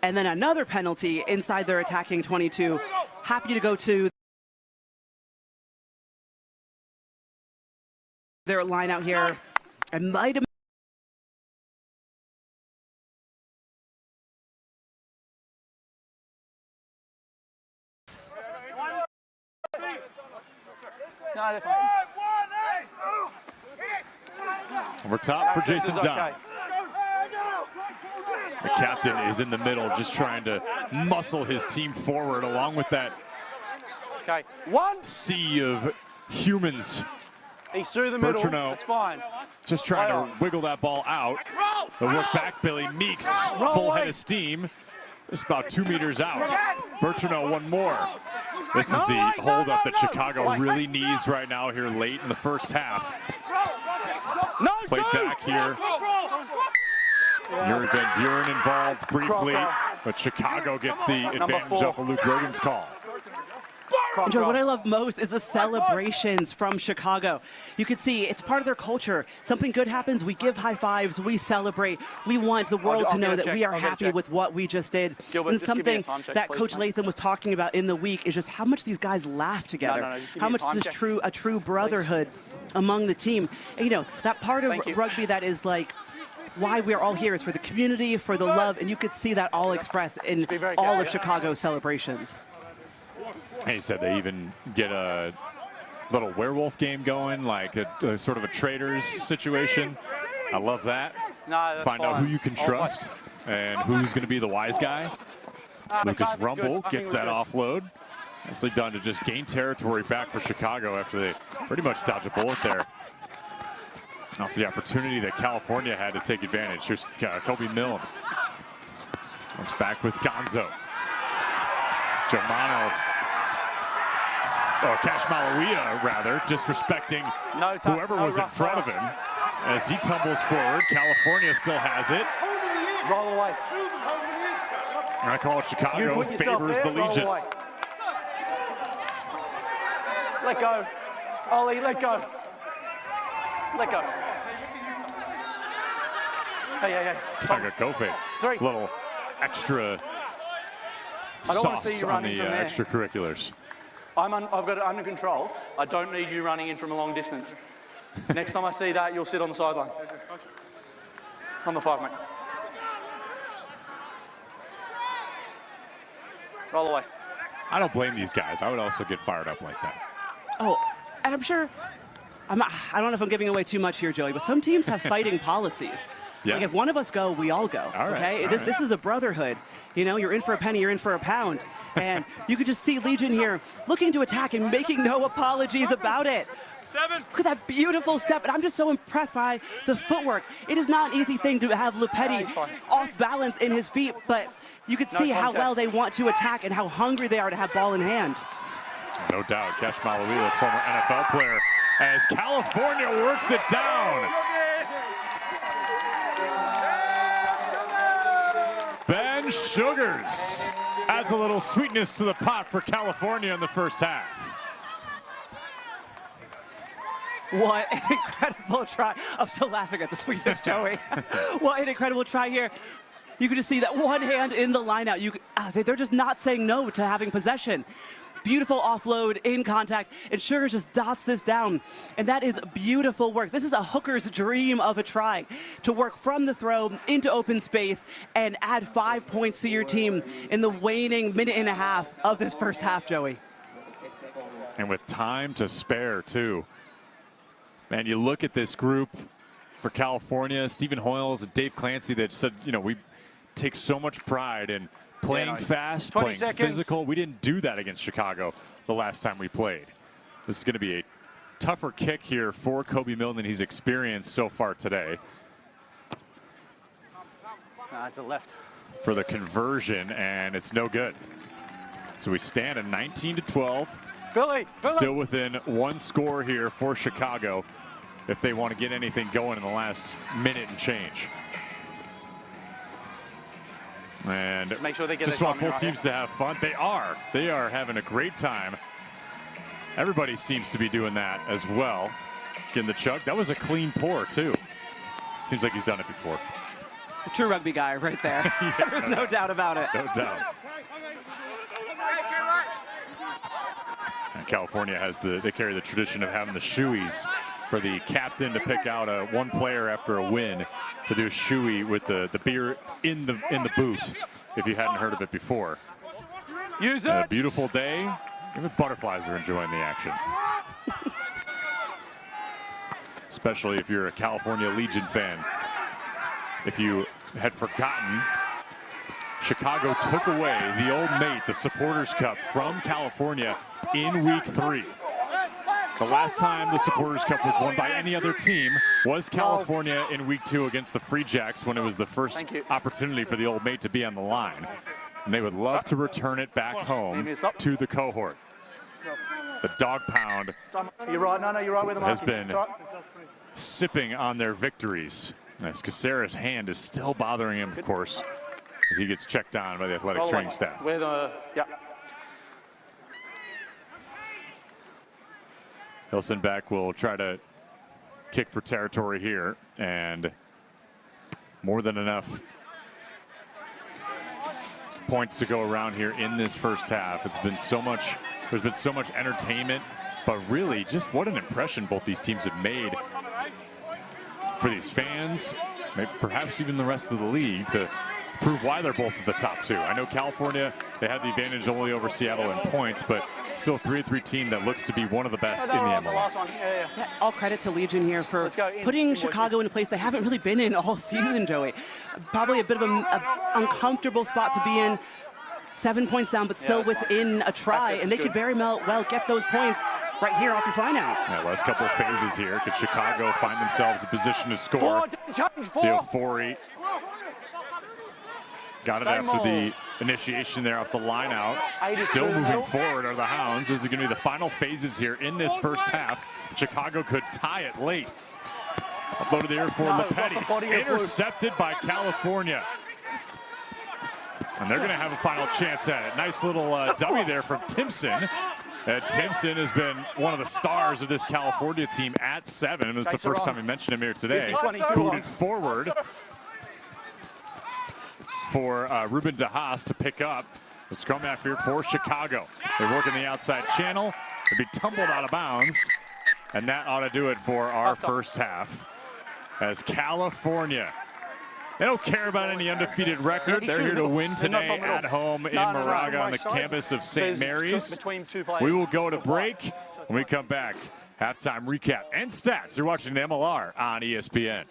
and then another penalty inside their attacking 22. Happy to go to their line out here. I might have Over top for Jason Dunn. The captain is in the middle, just trying to muscle his team forward along with that sea of humans. He's through the middle. It's fine. Just trying to wiggle that ball out. The work back, Billy Meeks, full head of steam. Just about 2 meters out. Bertrano, one more. This is the holdup that Chicago really needs right now here late in the first half. Played back here. Jurgen Van Buren involved briefly, but Chicago gets the advantage off of Luke Rogan's call. And Joe, what I love most is the celebrations from Chicago. You can see it's part of their culture. Something good happens, we give high fives, we celebrate. We want the world to know that we are happy with what we just did. And something that Coach Latham was talking about in the week is just how much these guys laugh together. How much is a true brotherhood among the team. And, you know, that part of rugby that is like why we're all here is for the community, for the love, and you could see that all expressed in all of Chicago's celebrations. He said they even get a little werewolf game going, like a sort of a traders situation. I love that. Find out who you can trust and who's going to be the wise guy. Lucas Rumble gets that offload. Nicely done to just gain territory back for Chicago after they pretty much dodged a bullet there. Off the opportunity that California had to take advantage. Here's Kobe Milne. Comes back with Gonzo. Germano. Cash Malawia, rather, disrespecting whoever was in front of him as he tumbles forward. California still has it. Roll away. I call it Chicago favors the Legion. Let go. Ollie, let go. Let go. Hey. Tiger Kofe. A little extra sauce on the extracurriculars. I've got it under control. I don't need you running in from a long distance. Next time I see that, you'll sit on the sideline. On the 5, mate. Roll away. I don't blame these guys. I would also get fired up like that. Oh, and I'm sure, I don't know if I'm giving away too much here, Joey, but some teams have fighting policies. Yeah. Like if one of us go, we all go. All right, okay? This is a brotherhood. You know, you're in for a penny, you're in for a pound. And you could just see Legion here looking to attack and making no apologies about it. Look at that beautiful step. And I'm just so impressed by the footwork. It is not an easy thing to have Lupetti off balance in his feet, but you could see how well they want to attack and how hungry they are to have ball in hand. No doubt. Cash Malawila, former NFL player, as California works it down. Ben Sugars adds a little sweetness to the pot for California in the first half. What an incredible try. I'm still laughing at the sweetness, Joey. What an incredible try here. You could just see that one hand in the line out. They're just not saying no to having possession. Beautiful offload in contact, and Sugar just dots this down. And that is beautiful work. This is a hooker's dream of a try, to work from the throw into open space and add 5 points to your team in the waning minute and a half of this first half, Joey. And with time to spare, too. Man, you look at this group for California, Stephen Hoyles and Dave Clancy, that said, you know, we take so much pride in playing fast, playing physical. We didn't do that against Chicago the last time we played. This is going to be a tougher kick here for Kobe Milne than he's experienced so far today. It's a left. For the conversion, and it's no good. So we stand at 19-12. Billy. Still within one score here for Chicago if they want to get anything going in the last minute and change. And make sure they get just want both teams to have fun. They are. They are having a great time. Everybody seems to be doing that as well. Getting the chug. That was a clean pour, too. Seems like he's done it before. A true rugby guy right there. Yeah, There's no doubt about it. No doubt. And California has they carry the tradition of having the shoeies for the captain to pick out one player after a win to do a shoey with the beer in the boot, if you hadn't heard of it before. Use it. A beautiful day. Even butterflies are enjoying the action. Especially if you're a California Legion fan. If you had forgotten, Chicago took away the Old Mate, the Supporters Cup, from California in week 3. The last time the Supporters Cup was won by any other team was California in week 2 against the Free Jacks, when it was the first opportunity for the Old Mate to be on the line. And they would love to return it back home to the cohort. The Dog Pound you're right. No, you're right with the has been sipping on their victories. As Caceres' hand is still bothering him, of course, as he gets checked on by the athletic training staff. Hilsenbeck will try to kick for territory here, and more than enough points to go around here in this first half. It's been so much, there's been so much entertainment, but really just what an impression both these teams have made for these fans, maybe perhaps even the rest of the league, to prove why they're both at the top 2. I know California, they had the advantage only over Seattle in points, but still a 3-3 team that looks to be one of the best in the MLR. All credit to Legion here for putting Chicago in a place they haven't really been in all season, Joey. Probably a bit of an uncomfortable spot to be in. 7 points down, but still within a try, and they could very well get those points right here off this line out. Yeah, last couple of phases here. Could Chicago find themselves in position to score? Diofori got it after the initiation there off the line out. Still moving forward are the Hounds. This is going to be the final phases here in this first half. Chicago could tie it late. Upload to the air for Lepetti. Intercepted by California. And they're going to have a final chance at it. Nice little dummy there from Timpson. Timpson has been one of the stars of this California team at 7. And it's the first time we mentioned him here today. Booted forward for Ruben DeHaas to pick up. The scrum half here for Chicago. They're working the outside channel. They'll be tumbled out of bounds. And that ought to do it for our first half. As California, they don't care about any undefeated record. They're here to win today at home in Moraga on the campus of St. Mary's. We will go to break. When we come back, halftime recap and stats. You're watching the MLR on ESPN.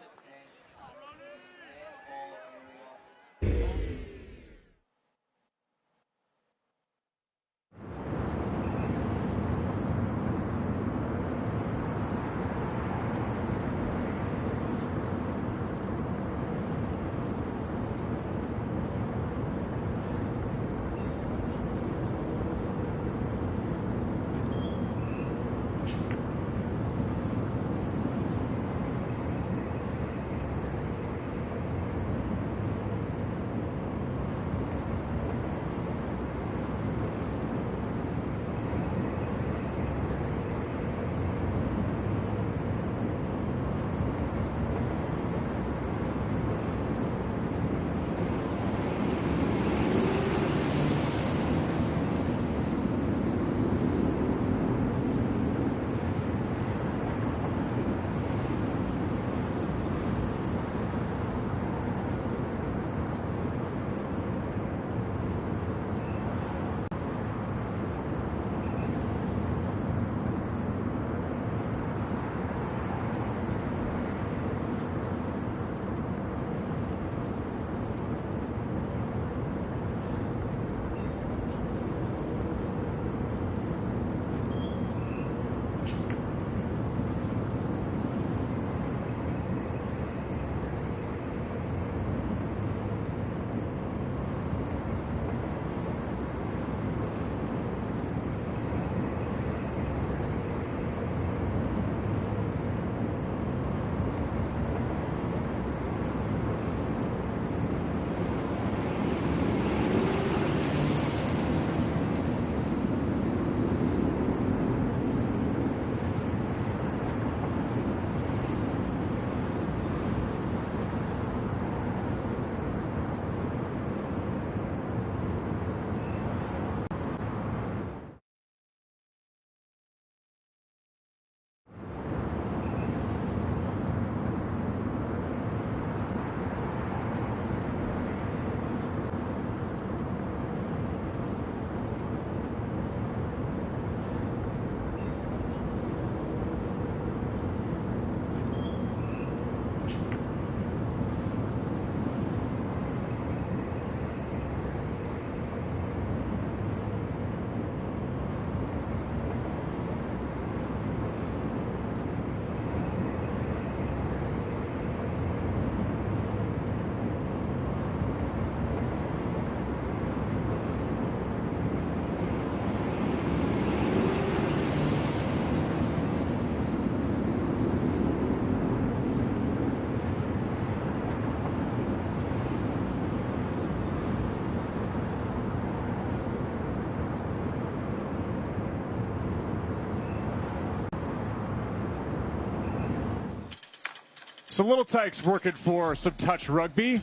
So Little Tykes working for some touch rugby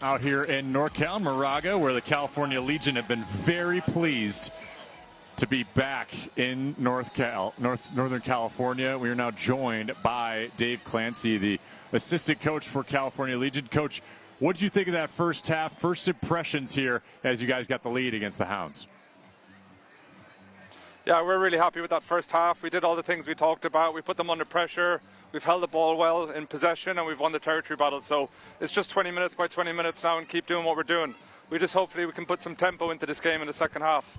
out here in NorCal, Moraga, where the California Legion have been very pleased to be back in Northern California. We are now joined by Dave Clancy, the assistant coach for California Legion. Coach, what did you think of that first half? First impressions here as you guys got the lead against the Hounds? Yeah, we're really happy with that first half. We did all the things we talked about. We put them under pressure. We've held the ball well in possession, and we've won the territory battle. So it's just 20 minutes by 20 minutes now and keep doing what we're doing. Hopefully we can put some tempo into this game in the second half.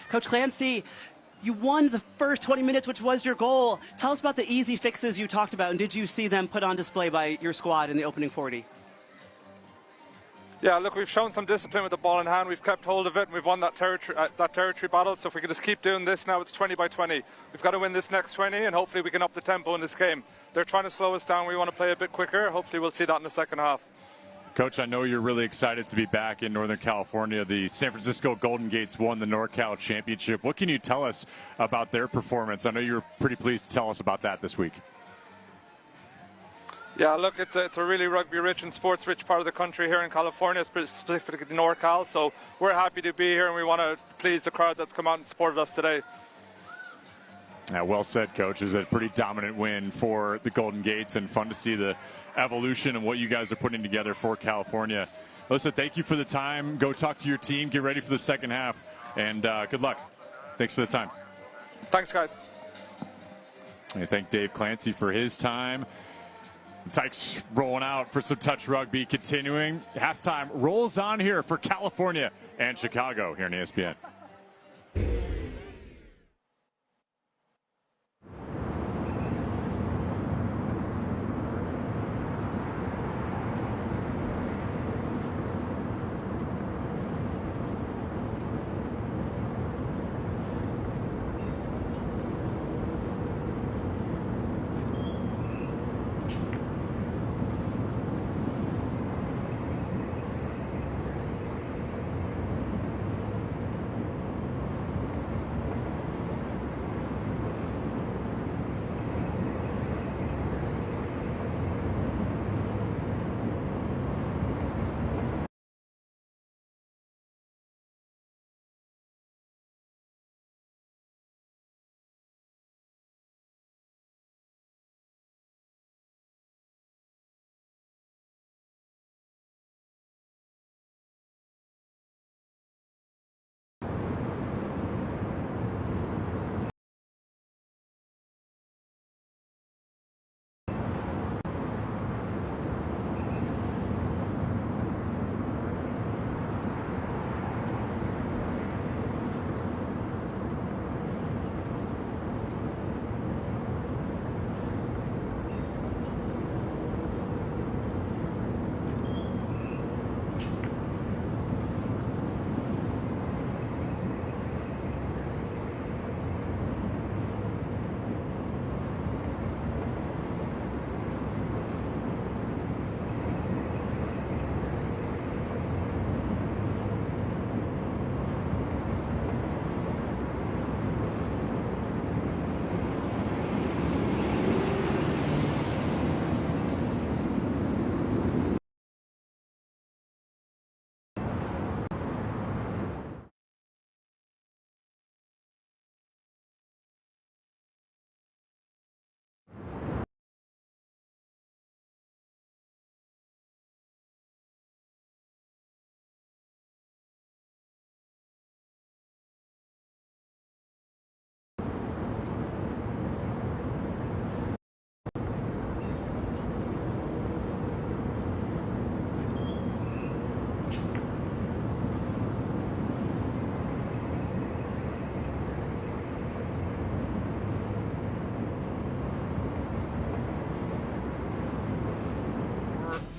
Coach Clancy, you won the first 20 minutes, which was your goal. Tell us about the easy fixes you talked about, and did you see them put on display by your squad in the opening 40? Yeah, look, we've shown some discipline with the ball in hand. We've kept hold of it, and we've won that territory battle. So if we can just keep doing this now, it's 20 by 20. We've got to win this next 20, and hopefully we can up the tempo in this game. They're trying to slow us down. We want to play a bit quicker. Hopefully we'll see that in the second half. Coach, I know you're really excited to be back in Northern California. The San Francisco Golden Gates won the NorCal Championship. What can you tell us about their performance? I know you're pretty pleased to tell us about that this week. Yeah, look, it's a really rugby-rich and sports-rich part of the country here in California, specifically NorCal. So we're happy to be here, and we want to please the crowd that's come out and supported us today. Yeah, well said, Coach. It was a pretty dominant win for the Golden Gates, and fun to see the evolution and what you guys are putting together for California. Listen, thank you for the time. Go talk to your team. Get ready for the second half, and good luck. Thanks for the time. Thanks, guys. I thank Dave Clancy for his time. Tykes rolling out for some touch rugby. Continuing. Halftime rolls on here for California and Chicago here on ESPN.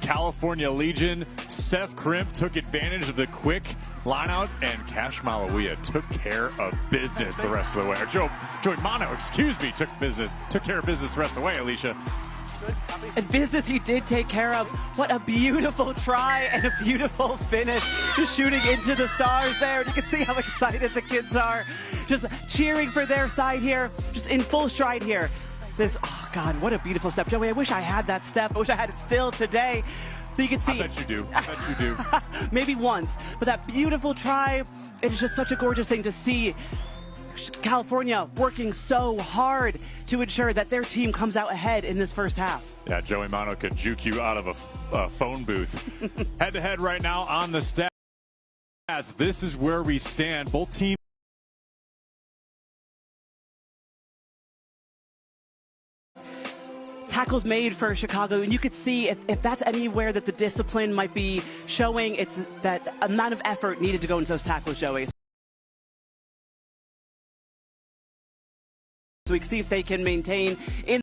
California Legion. Seth Crimp took advantage of the quick lineout, and Cash Malawia took care of business the rest of the way. Or Joey Mono, took care of business the rest of the way, Alicia. And business he did take care of. What a beautiful try and a beautiful finish. Just shooting into the stars there. And you can see how excited the kids are. Just cheering for their side here. Just in full stride here. this, oh God, what a beautiful step. Joey, I wish I had that step. I wish I had it still today. So you can see. I bet you do. I bet you do. Maybe once. But that beautiful try, it is just such a gorgeous thing to see. California working so hard to ensure that their team comes out ahead in this first half. Yeah, Joey Mano could juke you out of a phone booth. Head-to-head right now on the stats. This is where we stand. Both teams. Tackles made for Chicago, and you could see if that's anywhere that the discipline might be showing, it's that amount of effort needed to go into those tackles, Joey. So we can see if they can maintain in.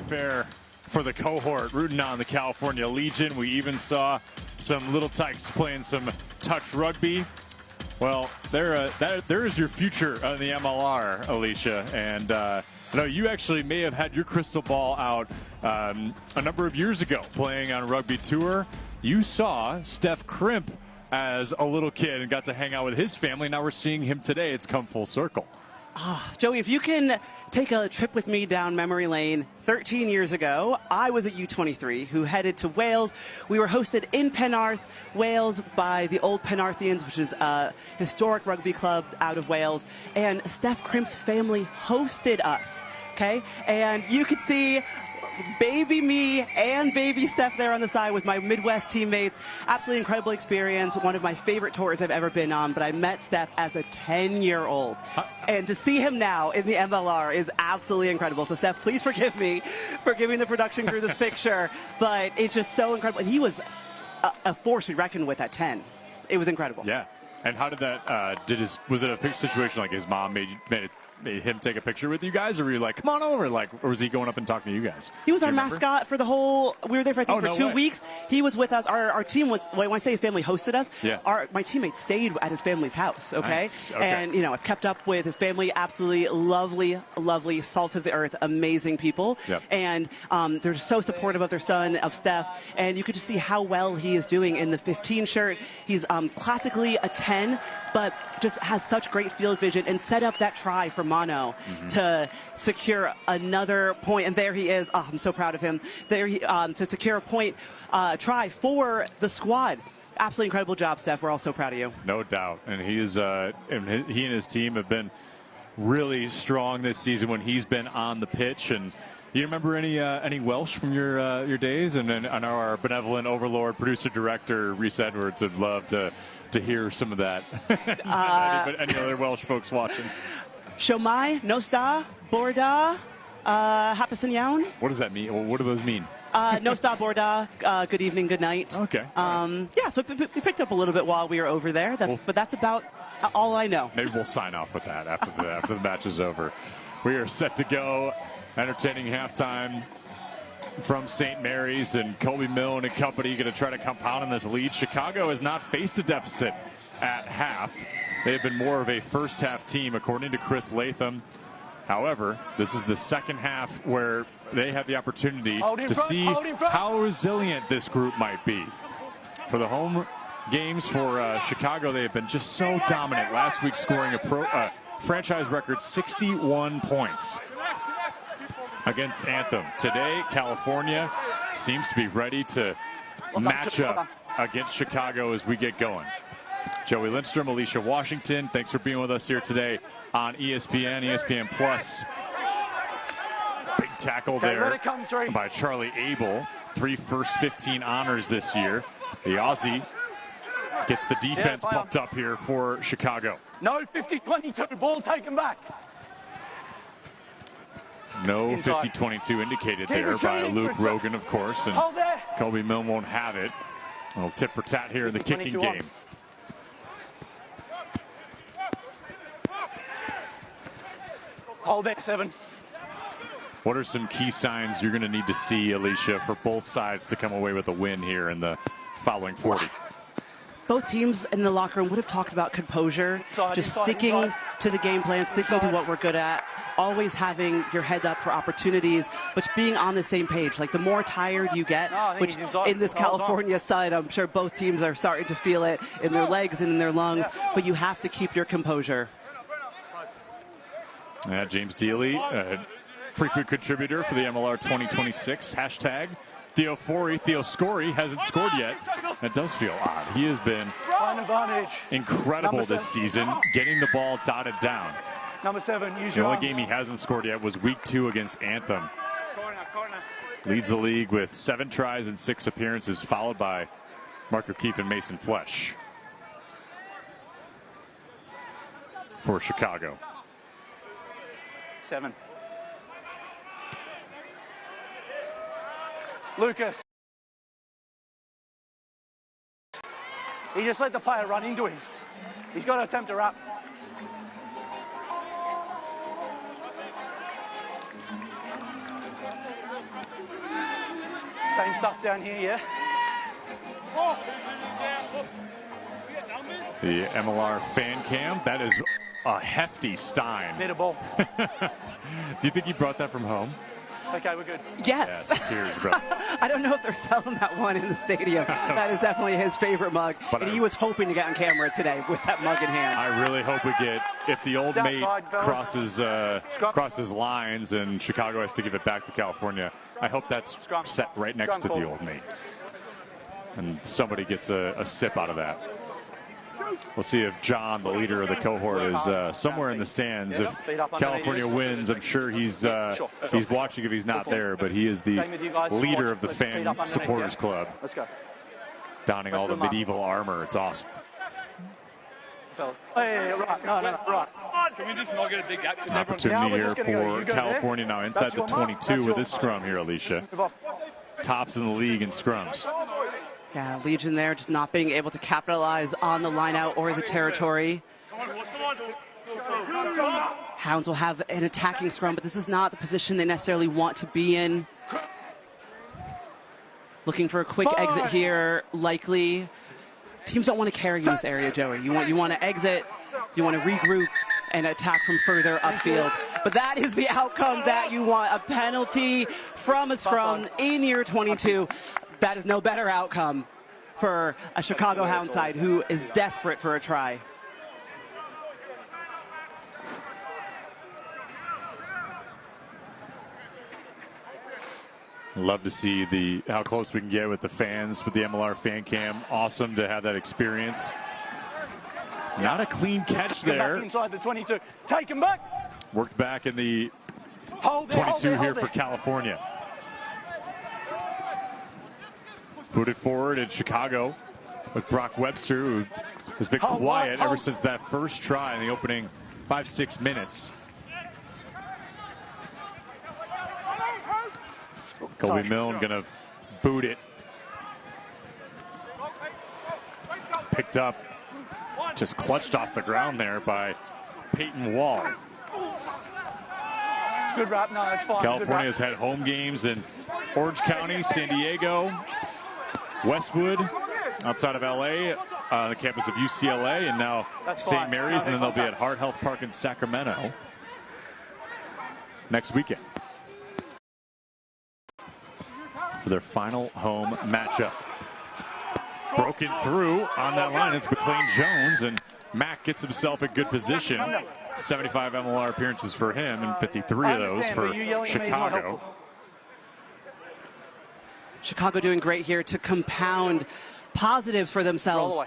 Fair for the cohort rooting on the California Legion. We even saw some little tykes playing some touch rugby. Well, there is your future on the MLR, Alicia. And I know you actually may have had your crystal ball out a number of years ago playing on Rugby Tour. You saw Steph Crimp as a little kid and got to hang out with his family. Now we're seeing him today. It's come full circle. Oh, Joey, if you can take a trip with me down memory lane, 13 years ago, I was at U23 who headed to Wales. We were hosted in Penarth, Wales, by the Old Penarthians, which is a historic rugby club out of Wales. And Steph Crimp's family hosted us, okay? And you could see baby me and baby Steph there on the side with my Midwest teammates. Absolutely incredible experience. One of my favorite tours I've ever been on, but I met Steph as a 10-year-old. And to see him now in the MLR is absolutely incredible. So Steph, please forgive me for giving the production crew this picture, but it's just so incredible. And he was a force to be reckoned with at 10. It was incredible. Yeah. And how did that, was it a situation like his mom made it made him take a picture with you guys, or were you like, come on over, like, or was he going up and talking to you guys? He was our mascot for the whole. We were there for I think for 2 weeks. He was with us. Our team was. When I say his family hosted us, my teammates stayed at his family's house. Okay, and you know, I've kept up with his family. Absolutely lovely, salt of the earth, amazing people. And they're so supportive of their son, of Steph, and you could just see how well he is doing in the 15 shirt. He's classically a 10, but just has such great field vision and set up that try for Mono to secure another point. And there he is. Oh, I'm so proud of him. There he, to secure a point try for the squad. Absolutely incredible job, Steph. We're all so proud of you. No doubt. And he and his team have been really strong this season when he's been on the pitch. And you remember any Welsh from your days? And then I know our benevolent overlord, producer director Reese Edwards would love to hear some of that. Any other Welsh folks watching? Shomai, Nosta, Borda, Hapasan Yawn. What does that mean? Well, what do those mean? Nosta, Borda, good evening, good night. Okay. Yeah, so we picked up a little bit while we were over there, but that's about all I know. Maybe we'll sign off with that after the match is over. We are set to go. Entertaining halftime from St. Mary's, and Colby Milne and company going to try to compound on this lead. Chicago has not faced a deficit at half. They've been more of a first half team, according to Chris Latham. However, this is the second half where they have the opportunity to see how resilient this group might be. For the home games for Chicago, they have been just so dominant. Last week scoring a franchise record 61 points against Anthem. Today, California seems to be ready to match up against Chicago as we get going. Joey Lindstrom, Alicia Washington, thanks for being with us here today on ESPN Plus. Big tackle there by Charlie Abel. 3 first 15 honors this year. The Aussie gets the defense pumped up here for Chicago. No 50-22, ball taken back. No 50-22 indicated there by Luke Rogan, of course, and Colby Milne won't have it. A little tit for tat here in the kicking game. Hold there, 7. What are some key signs you're going to need to see, Alicia, for both sides to come away with a win here in the following 40? Both teams in the locker room would have talked about composure, just sticking to the game plan, sticking to what we're good at, always having your head up for opportunities, but being on the same page. Like, the more tired you get, which in this California side, I'm sure both teams are starting to feel it in their legs and in their lungs, but you have to keep your composure. Yeah, James Dealey, frequent contributor for the MLR 2026 hashtag. Theo Scory hasn't scored yet. That does feel odd. He has been incredible this season, getting the ball dotted down. Number 7, use the your only arms. game he hasn't scored yet was week 2 against Anthem. Leads the league with 7 tries and 6 appearances, followed by Mark O'Keefe and Mason Flesh for Chicago. 7. Lucas. He just let the player run into him. He's got to attempt a wrap. Same stuff down here, yeah? The MLR fan cam, that is a hefty Stein. Made a ball. Do you think he brought that from home? Okay, we're good. Yes. Cheers, brother. I don't know if they're selling that one in the stadium. That is definitely his favorite mug. But and he was hoping to get on camera today with that mug in hand. I really hope we get, if the old mate crosses lines and Chicago has to give it back to California, I hope that's set right next to the old mate. And somebody gets a sip out of that. We'll see if John, the leader of the cohort, is somewhere in the stands. If California wins, I'm sure he's watching if he's not there, but he is the leader of the fan supporters club. Let's go. Donning all the medieval armor. It's awesome. Hey, right. No, right. Can we just not get a big gap? Opportunity here for California now inside the 22 with this scrum here, Alicia. Tops in the league in scrums. Yeah, Legion there just not being able to capitalize on the line out or the territory. Hounds will have an attacking scrum, but this is not the position they necessarily want to be in. Looking for a quick exit here, likely. Teams don't want to carry in this area, Joey. You want to exit, you want to regroup, and attack from further upfield. But that is the outcome that you want, a penalty from a scrum in year 22. That is no better outcome for a Chicago Hound side who is desperate for a try. Love to see how close we can get with the fans, with the MLR fan cam. Awesome to have that experience. Not a clean catch there. Back inside the 22. Take him back. Worked back in the 22 here for California. Put it forward in Chicago with Brock Webster, who has been quiet ever since that first try in the opening 5-6 minutes. Colby Milne gonna boot it. Picked up, just clutched off the ground there by Peyton Wall. Good wrap, no, it's fine. California has had home games in Orange County, San Diego, Westwood, outside of LA, the campus of UCLA, and now St. Mary's, and then they'll be at Heart Health Park in Sacramento next weekend for their final home matchup. Broken through on that line, it's McLean Jones, and Mack gets himself in good position. 75 MLR appearances for him and 53 of those for Chicago. Chicago doing great here to compound positives for themselves.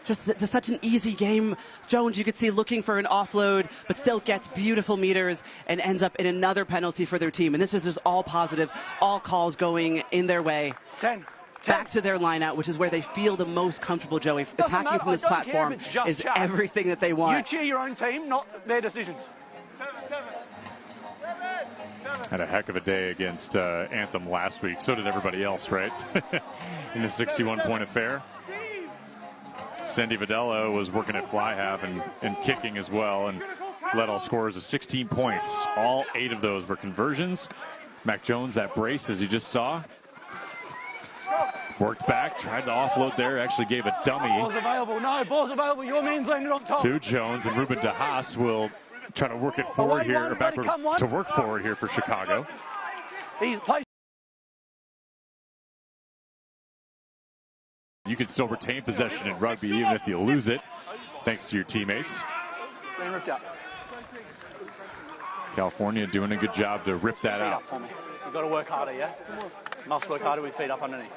Just such an easy game. Jones, you could see looking for an offload, but still gets beautiful meters and ends up in another penalty for their team. And this is just all positive, all calls going in their way. 10. Back to their line-out, which is where they feel the most comfortable, Joey. Attacking from this platform is everything that they want. You cheer your own team, not their decisions. Had a heck of a day against Anthem last week. So did everybody else, right? In the 61-point affair. Sandy Videla was working at fly half and kicking as well, and led all scorers of 16 points. All 8 of those were conversions. Mac Jones, that brace, as you just saw. Worked back, tried to offload there, actually gave a dummy. Ball's available, no, ball's available, your man's landed on top. To Jones, and Ruben DeHaas will try to work it forward here, or backward to work forward here for Chicago. He's placed. You can still retain possession in rugby even if you lose it, thanks to your teammates. Been ripped out. California doing a good job to rip that out. We've got to work harder, yeah? Must work harder with feet up underneath.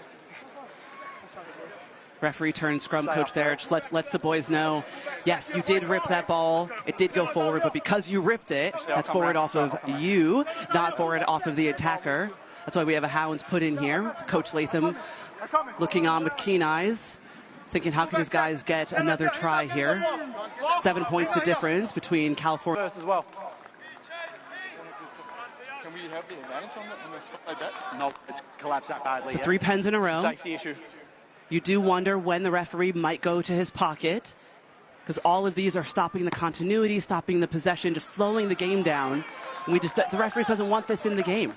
Referee turned scrum coach there. Just lets the boys know, yes, you did rip that ball. It did go forward, but because you ripped it, that's forward off of you, not forward off of the attacker. That's why we have a Hounds put in here. Coach Latham looking on with keen eyes, thinking how can his guys get another try here. 7 points the difference between California. First as well. Can we have the advantage on stuff like that? No, it's collapsed that badly. So 3 pens in a row. Safety issue. You do wonder when the referee might go to his pocket, because all of these are stopping the continuity, stopping the possession, just slowing the game down. And the referee doesn't want this in the game.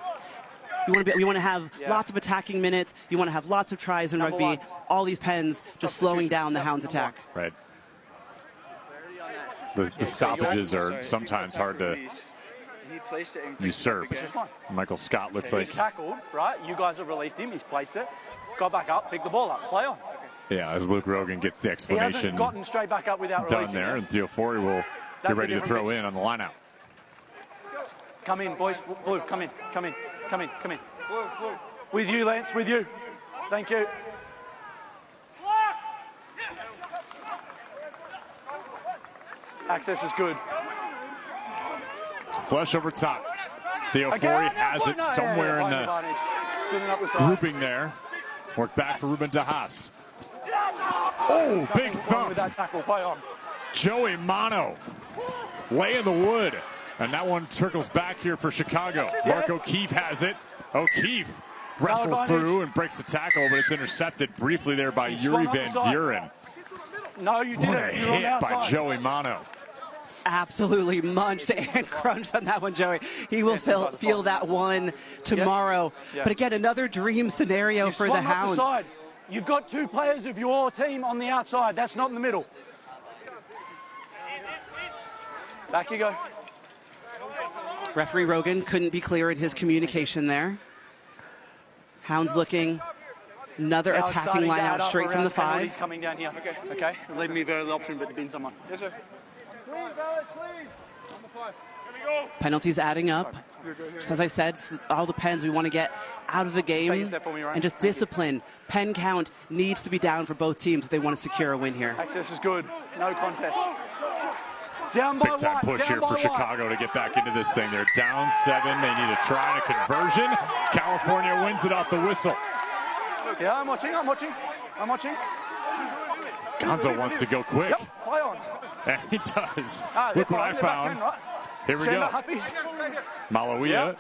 We want to have lots of attacking minutes. You want to have lots of tries in rugby. All these pens just slowing down the Hounds' attack. Right. The stoppages are sometimes hard to usurp. Michael Scott looks like he's tackled, right? You guys have released him. He's placed it. Got back up, picked the ball up, play on. Yeah, as Luke Rogan gets the explanation he hasn't gotten straight back up without done there, and Theo Forey will get ready to throw in on the lineout. Come in, boys. Blue, come in, come in, come in, come in. With you, Lance, with you. Thank you. Access is good. Flush over top. Theo Forey has it somewhere in the grouping there. Work back for Ruben DeHaas. Oh, big thump. With that tackle, play on. Joey Mano laying the wood. And that one trickles back here for Chicago. Mark O'Keefe has it. O'Keefe wrestles through and breaks the tackle, but it's intercepted briefly there by Yuri Van Buren. No, you didn't. What a hit by Joey Mano. absolutely munched and crunched on that one, Joey. He will feel that one tomorrow. Yes. But again, another dream scenario for the Hounds. You've got 2 players of your team on the outside. That's not in the middle. Back you go. Referee Rogan couldn't be clear in his communication there. Hounds looking, another Now attacking line out straight from the 5. Coming down here. Okay. Leave me a very option, but to bin someone. Yes, sir. Penalties adding up. Just as I said, all the pens we want to get out of the game and just discipline. Pen count needs to be down for both teams if they want to secure a win here. Access is good. No contest. Down by Big time push here for Chicago to get back into this thing. They're down 7. They need to try a conversion. California wins it off the whistle. Yeah, I'm watching. Gonzo wants to go quick. Yep, play on. And he does. Look what I found. Here we go. Malawia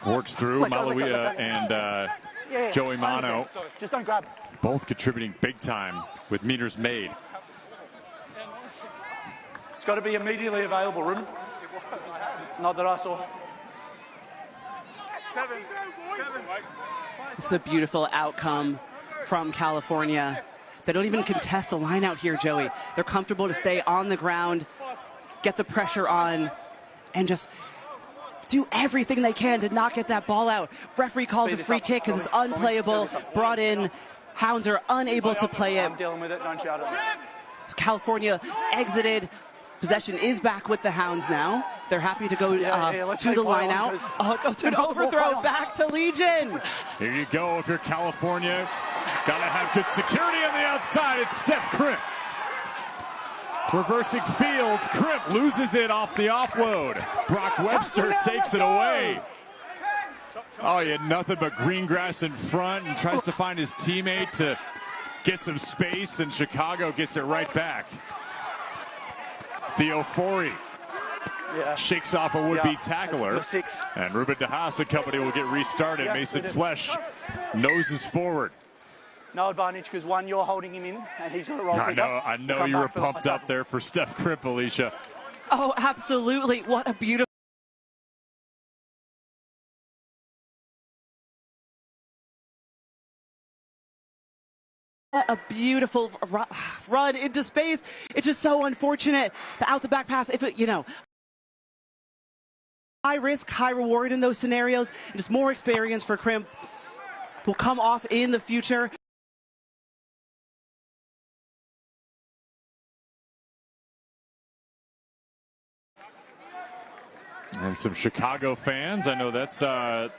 works through. Malawia and Joey Mano Just don't grab. both contributing big time with meters made. It's got to be immediately available, Ruben. Not that I saw. 7. This is a beautiful outcome from California. They don't even contest the line out here, Joey. They're comfortable to stay on the ground, get the pressure on, and just do everything they can to not get that ball out. Referee calls a free kick because it's unplayable. Brought in. Hounds are unable to play it. I'm dealing with it. Don't shout at me. California exited. Possession is back with the Hounds now. They're happy to go to the line out. Oh, it goes to an overthrow back to Legion. Here you go. If you're California, gotta have good security on the outside. It's Steph Crimp. Reversing Fields. Crimp loses it off the offload. Brock Webster takes it away. Oh, he had nothing but green grass in front and tries to find his teammate to get some space, and Chicago gets it right back. Theo Forey shakes off a would-be tackler, and Ruben DeHaas and company will get restarted. Mason Flesh noses forward. No advantage because one, you're holding him in, and he's going to roll. I know you were pumped up there for Steph Crimp, Alicia. Oh, absolutely. What a beautiful. What a beautiful run into space. It's just so unfortunate. The out the back pass, if it, high risk, high reward in those scenarios. And just more experience for Crimp will come off in the future. And some Chicago fans. I know that's Mama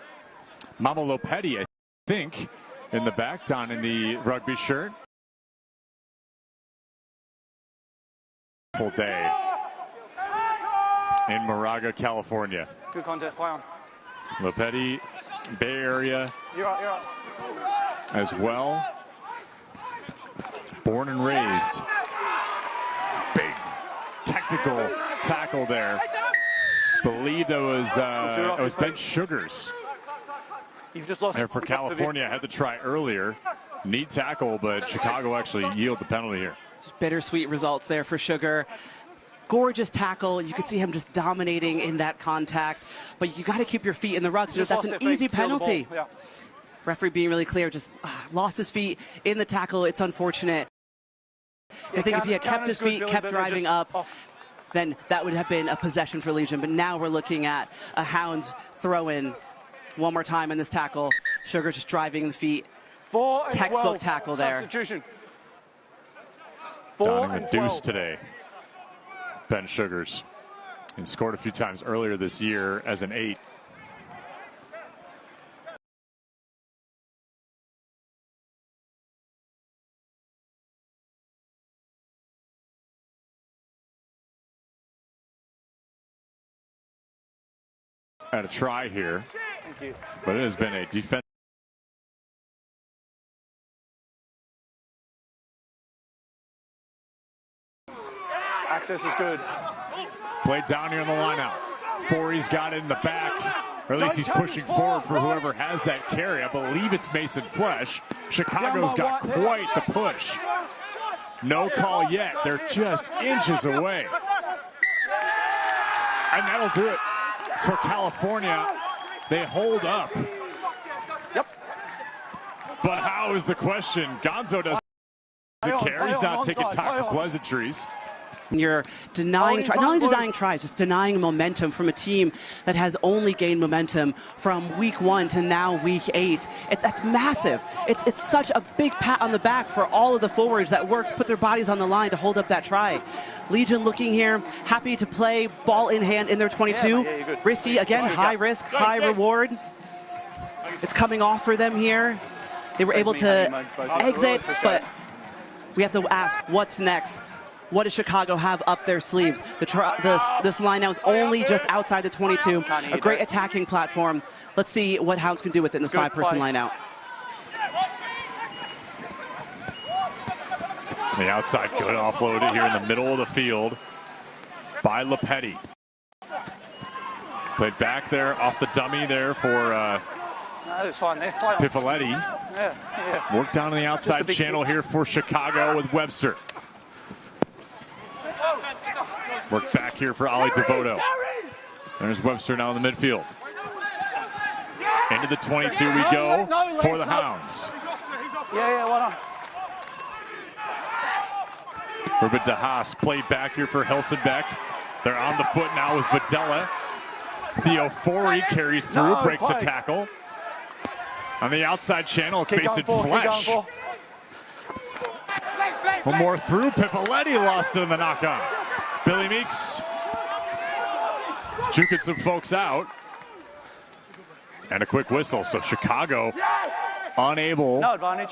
Lopetti, I think, in the back, donning the rugby shirt. Full day in Moraga, California. Good contest, play on. Lopetti, Bay Area. You're right. As well. Born and raised. Big technical tackle there. Believe that was Ben Sugars. You've just lost there for California. Had to try earlier. Neat tackle, but Chicago actually yield the penalty here. Bittersweet results there for Sugar. Gorgeous tackle. You can see him just dominating in that contact. But you got to keep your feet in the ruts. That's an easy penalty. Yeah. Referee being really clear, just lost his feet in the tackle. It's unfortunate. I think if he had kept his feet, kept driving up, then that would have been a possession for Legion. But now we're looking at a Hounds throw-in. One more time in this tackle. Sugar just driving the feet. Textbook tackle there. Substitution. Donning the deuce today. Ben Sugars. And scored a few times earlier this year as an 8. At a try here. Thank you. But it has been a defense. Access is good. Played down here in the lineout. Forey's got it in the back. Or at least he's pushing forward for whoever has that carry. I believe it's Mason Flesh. Chicago's got quite the push. No call yet. They're just inches away. And that'll do it for California. They hold up. Yep. But how is the question? Gonzo doesn't care. He's not taking tackle pleasantries. You're denying, not only denying tries, just denying momentum from a team that has only gained momentum from week 1 to now week 8. That's massive. It's such a big pat on the back for all of the forwards that worked, put their bodies on the line to hold up that try. Legion looking here, happy to play ball in hand in their 22. Risky, again, high risk, high reward. It's coming off for them here. They were able to exit, but we have to ask, what's next? What does Chicago have up their sleeves? This line now is only just outside the 22. A great attacking platform. Let's see what Hounds can do with it in this 5-person line out. The outside good offloaded here in the middle of the field by Lepetti. Played back there off the dummy there for Pifoletti. Worked down on the outside channel here for Chicago with Webster. Work back here for Ali Devoto. There's Webster now in the midfield. Into the 22 we go for the Hounds. Why not? Ruben De Haas played back here for Helsenbeck. They're on the foot now with Videla. Theo Forey carries through, breaks the tackle. On the outside channel, it's Mason Flesh. One more through, Pifoletti lost it in the knock-on. Billy Meeks juking some folks out. And a quick whistle, so Chicago unable. No advantage.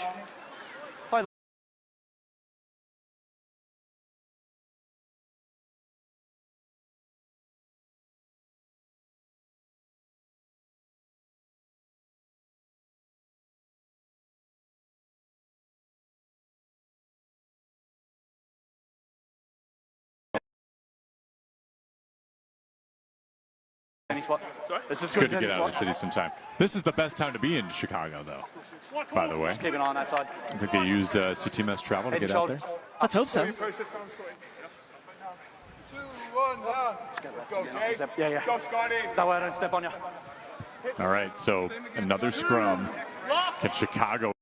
It's good to get out of the city sometime. This is the best time to be in Chicago, though, by the way. Keep an eye on that side. I think they used CTMS travel to get out there. Let's hope so. That way I don't step on you. All right, so another scrum. Can Chicago?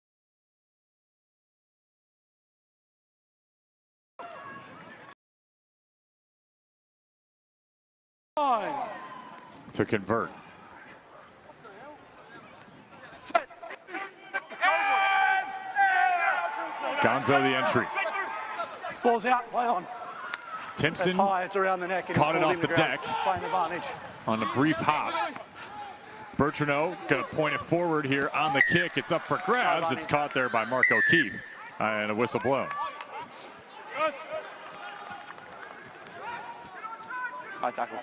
To convert. Gonzo the entry. Ball's out, play on. Timpson high, it's around the neck. caught it off the deck Playing advantage. on a brief hop. Bertrano gonna point it forward here on the kick. It's up for grabs. It's caught there by Mark O'Keefe and a whistle blown. High tackle.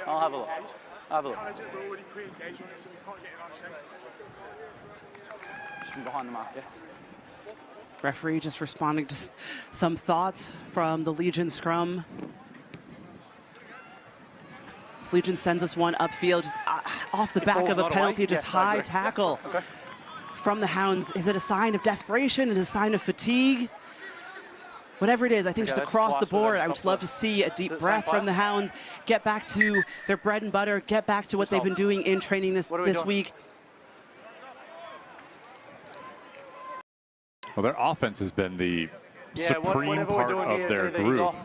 I'll have a look. Just from behind the mark, yeah. Referee just responding to some thoughts from the Legion scrum. This Legion sends us one upfield, just off the back of a penalty, just high tackle from the Hounds. Is it a sign of desperation? Is it a sign of fatigue? Whatever it is, I think just across the board, I would just love to see a deep breath from the Hounds, get back to their bread and butter, get back to what they've been doing in training this week. Well, their offense has been the supreme part of their group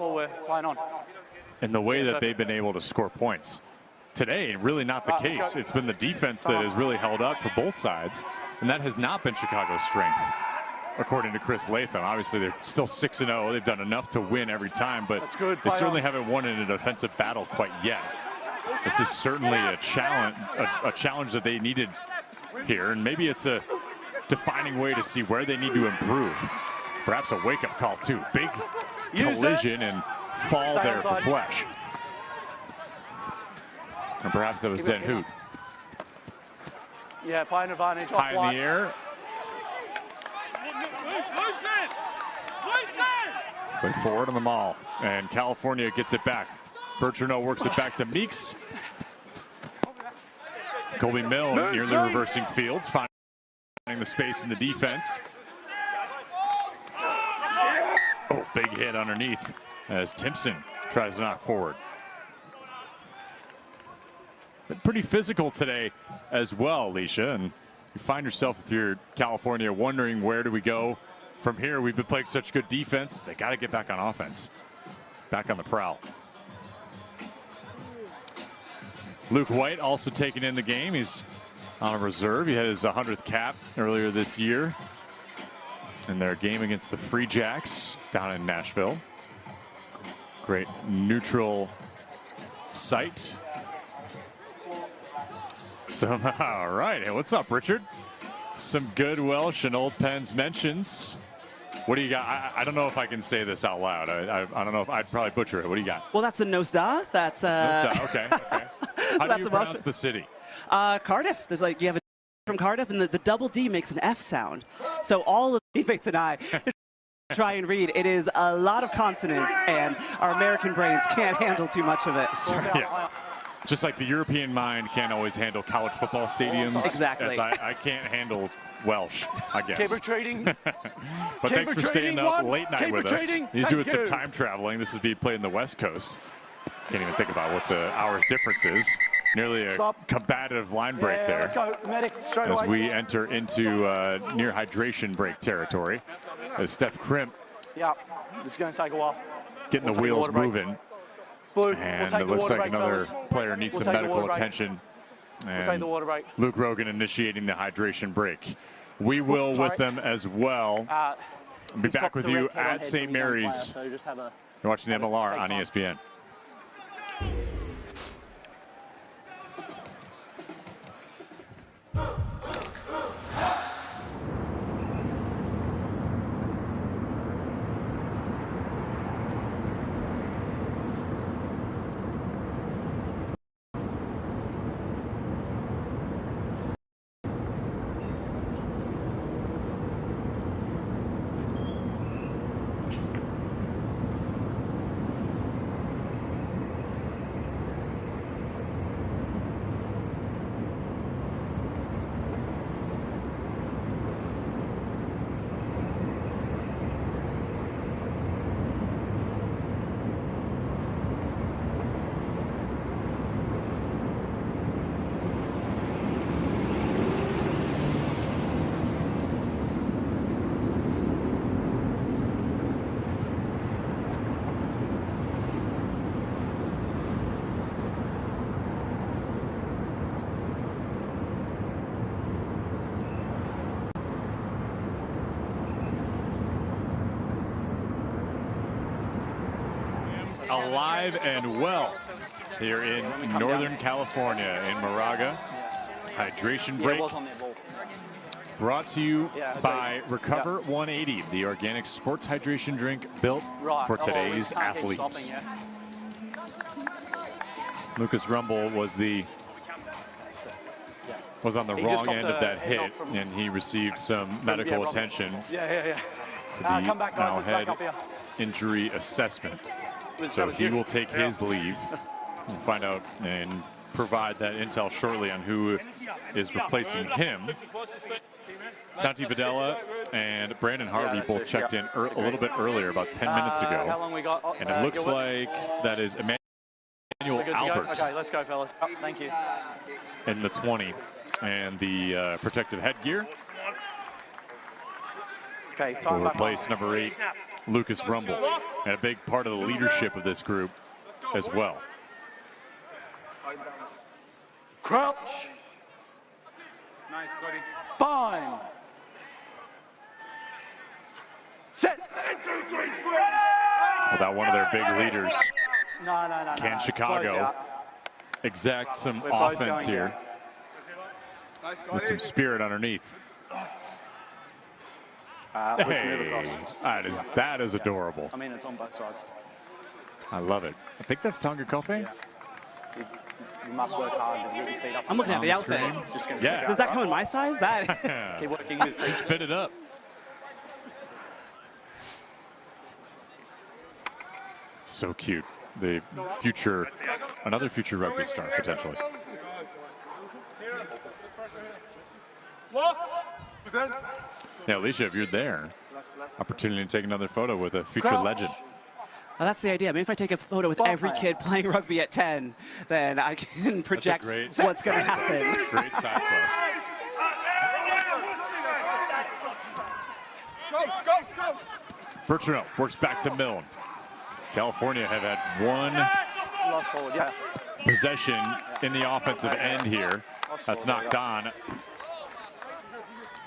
in the way that they've been able to score points. Today, really not the case. It's been the defense that has really held up for both sides, and that has not been Chicago's strength, according to Chris Latham. Obviously, they're still 6-0. They've done enough to win every time, but they certainly haven't won in a defensive battle quite yet. This is certainly a challenge that they needed here, and maybe it's a defining way to see where they need to improve. Perhaps a wake-up call, too. Big collision and fall there for Flesh. And perhaps that was Den Hoot. Yeah, playing advantage. High in the air. Way forward on the maul, and California gets it back. Bertrand works it back to Meeks. Colby Mill nearly reversing Fields, finding the space in the defense. Oh, big hit underneath as Timpson tries to knock forward. Been pretty physical today as well, Alicia, and you find yourself, if you're California, wondering where do we go from here. We've been playing such good defense. They got to get back on offense, back on the prowl. Luke White also taking in the game. He's on a reserve. He had his 100th cap earlier this year in their game against the Free Jacks down in Nashville. Great neutral site. So, all right. Hey, what's up, Richard? Some good Welsh and Old Pens mentions. What do you got? I don't know if I can say this out loud. I don't know if I'd probably butcher it. What do you got? Well, that's a Nosda. That's Nosda. Okay. How do you pronounce the city? Cardiff. There's like, you have a from Cardiff, and the double D makes an F sound. So all of the teammates and I try and read. It is a lot of consonants, and our American brains can't handle too much of it. Yeah. Just like the European mind can't always handle college football stadiums. Exactly. As I can't handle Welsh, I guess. Keep retreating. But thanks for staying up late night with us. He's doing some time traveling. This is being played in the West Coast. Can't even think about what the hours difference is. Nearly a combative line break there. As we enter into near hydration break territory. As Steph Crimp. Yeah, this is going to take a while. Getting the wheels moving. Blue, and it looks like another player needs some medical attention. And Luke Rogan initiating the hydration break. We will with them as well. Be back with you at St. Mary's. You're watching the MLR on ESPN. Alive and well here in Northern California in Moraga. Hydration break brought to you by Recover 180, the organic sports hydration drink built for today's athletes. Lucas Rumble was on the wrong end of that hit, and he received some medical attention to the now head injury assessment. So he will take his leave. We'll find out and provide that intel shortly on who is replacing him. Santi Videla and Brandon Harvey both checked in a little bit earlier, about 10 minutes ago. And it looks like that is Emmanuel Albert. Okay, let's go, fellas. Oh, thank you. In the 20 and the protective headgear. Okay, will replace number 8, Lucas Rumble, and a big part of the leadership of this group as well. Crouch. Nice, buddy. Fine. Set. Without one of their big leaders, No. can Chicago exact some offense here with some spirit underneath? Hey, that is adorable. I mean, it's on both sides. I love it. I think that's Tonga Kofi. You must work hard and get your feet up. I'm looking at the outfit. Yeah. Does that come in my size? That. Keep working with Just fit it up. So cute. the future, another future rugby star potentially. Yeah, Alicia, if you're there, opportunity to take another photo with a future legend. Well, that's the idea. Maybe if I take a photo with every kid playing rugby at 10, then I can project what's going to happen. Great side quest. Bertrand works back to Milne. California have had one Lost forward, yeah. possession in the offensive end here. That's knocked on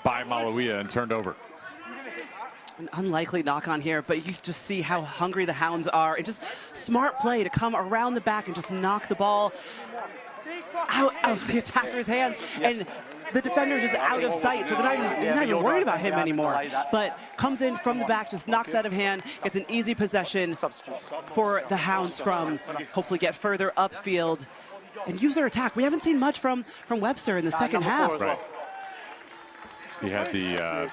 by Malawia and turned over. An unlikely knock on here, but you just see how hungry the Hounds are. And just smart play to come around the back and just knock the ball out of the attacker's hands. And the defender's just out of sight, so they're not even worried about him anymore. But comes in from the back, just knocks out of hand, gets an easy possession for the Hounds scrum. Hopefully get further upfield and use their attack. We haven't seen much from Webster in the second half. Right. He had the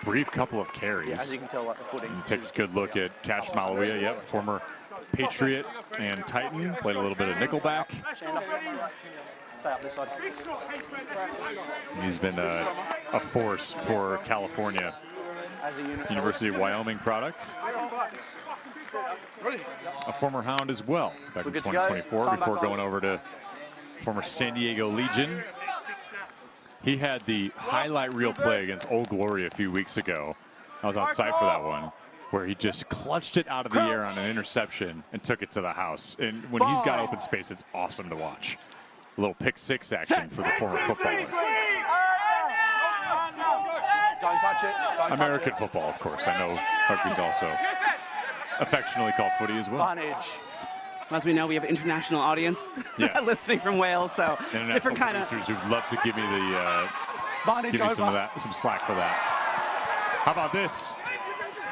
brief couple of carries. Yeah, as you can tell, like the footing. And take a good look at Cash Malawia, yep, former Patriot and Titan, played a little bit of nickelback. Stay up this side. He's been a force for California. As a unit. University of Wyoming product. A former Hound as well, back in 2024, before going over to former San Diego Legion. He had the highlight reel play against Old Glory a few weeks ago. I was on site for that one, where he just clutched it out of the air on an interception and took it to the house. And when he's got open space, it's awesome to watch. A little pick six action for the former footballer. Don't touch it. Don't American touch it. football, of course. I know rugby's also affectionately called footy as well. Advantage. As we know, we have an international audience Yes. listening from Wales, so International different kind of. producers who'd love to give me the Advantage give me some of over. that, some slack for that. How about this?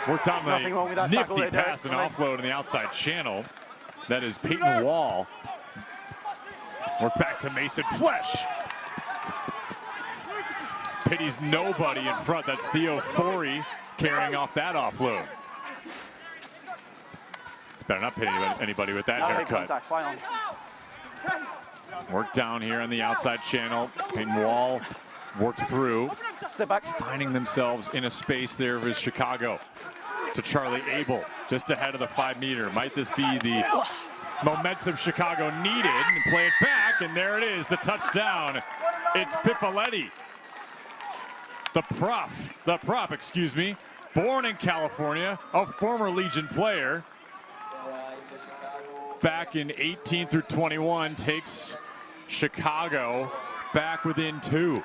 Worked on Nothing wrong with the that tackle nifty there, pass and Derek. offload in the outside channel. That is Peyton Wall. Work back to Mason Flesh. Pities nobody in front. That's Theo Forey carrying off that offload. Better not pit anybody with that No, haircut. contact. Play on. Work down here on the outside channel. Peyton Wall worked through, Step back. finding themselves in a space there with Chicago. To Charlie Abel, just ahead of the 5 meter. Might this be the momentum Chicago needed? And play it back, and there it is, the touchdown. It's Pipoletti. The prop, excuse me, born in California, a former Legion player. Back in 18 through 21, takes Chicago back within 2.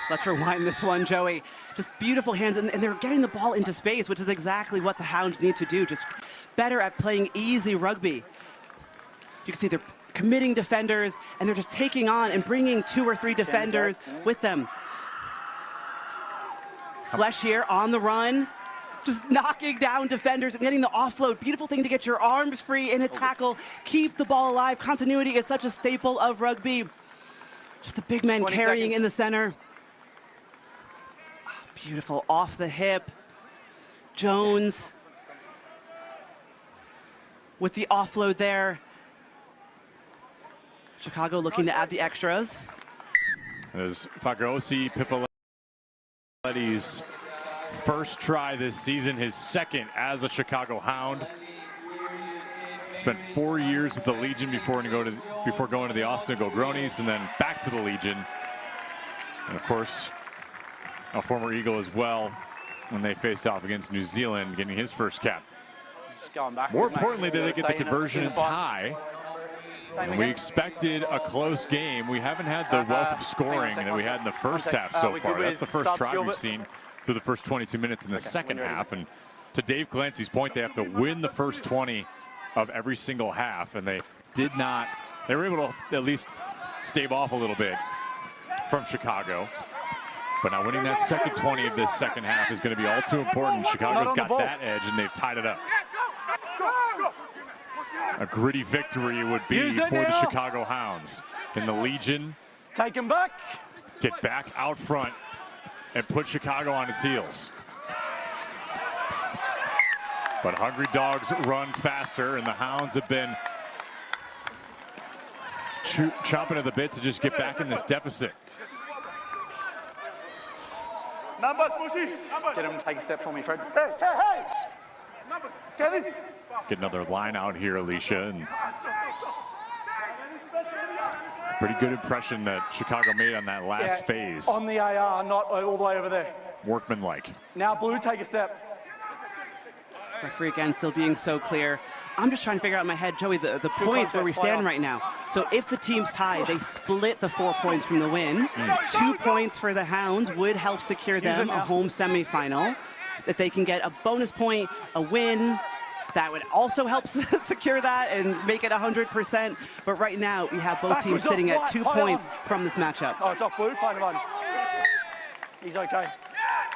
Let's rewind this one, Joey. Just beautiful hands, and they're getting the ball into space, which is exactly what the Hounds need to do. Just better at playing easy rugby. You can see they're committing defenders, and they're just taking on and bringing 2 or 3 defenders with them. Flesh here on the run, just knocking down defenders and getting the offload. Beautiful thing to get your arms free in a tackle, keep the ball alive. Continuity is such a staple of rugby. Just the big men carrying in the center. Oh, beautiful off the hip. Jones with the offload there. Chicago looking to add the extras. As Fagosi Pipoletti's first try this season, his second as a Chicago Hound. Spent 4 years with the Legion before going to the Austin Gilgronis, and then back to the Legion. And of course, a former Eagle as well when they faced off against New Zealand, getting his first cap. Just going back. More importantly, did they get the conversion and tie? And we expected a close game. We haven't had the wealth of scoring that we had in the first half so far. That's the first try we've seen through the first 22 minutes in the second half. And to Dave Clancy's point, they have to win the first 20 of every single half, and they did not. They were able to at least stave off a little bit from Chicago. But now winning that second 20 of this second half is going to be all too important. Chicago's got that edge, and they've tied it up. A gritty victory it would be for the Chicago Hounds. Can the Legion take him back, get back out front and put Chicago on its heels? But hungry dogs run faster, and the Hounds have been chomping at the bit to just get back in this deficit. Get him to take a step for me, Fred. Hey, hey, hey! Kevin! Get another line out here, Alicia. And pretty good impression that Chicago made on that last phase. On the AR, not all the way over there. Workmanlike. Now, Blue, take a step. Referee again still being so clear. I'm just trying to figure out in my head, Joey, the points where we stand right now. So if the teams tie, they split the 4 points from the win. 2 points for the Hounds would help secure them a home semifinal. If they can get a bonus point, a win, that would also help secure that and make it 100%. But right now, we have both teams sitting at 2 points from this matchup. Oh, it's off Blue, play advantage. He's okay.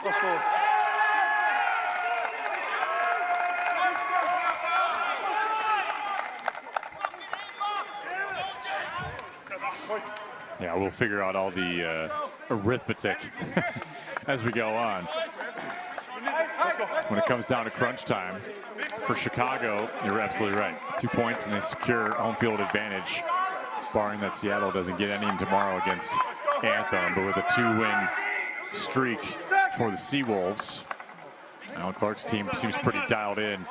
Lost forward. Yeah, we'll figure out all the arithmetic as we go on. When it comes down to crunch time for Chicago, you're absolutely right. 2 points and they secure home field advantage, barring that Seattle doesn't get any tomorrow against Anthem. But with a 2-win streak for the Seawolves, Alan Clark's team seems pretty dialed in.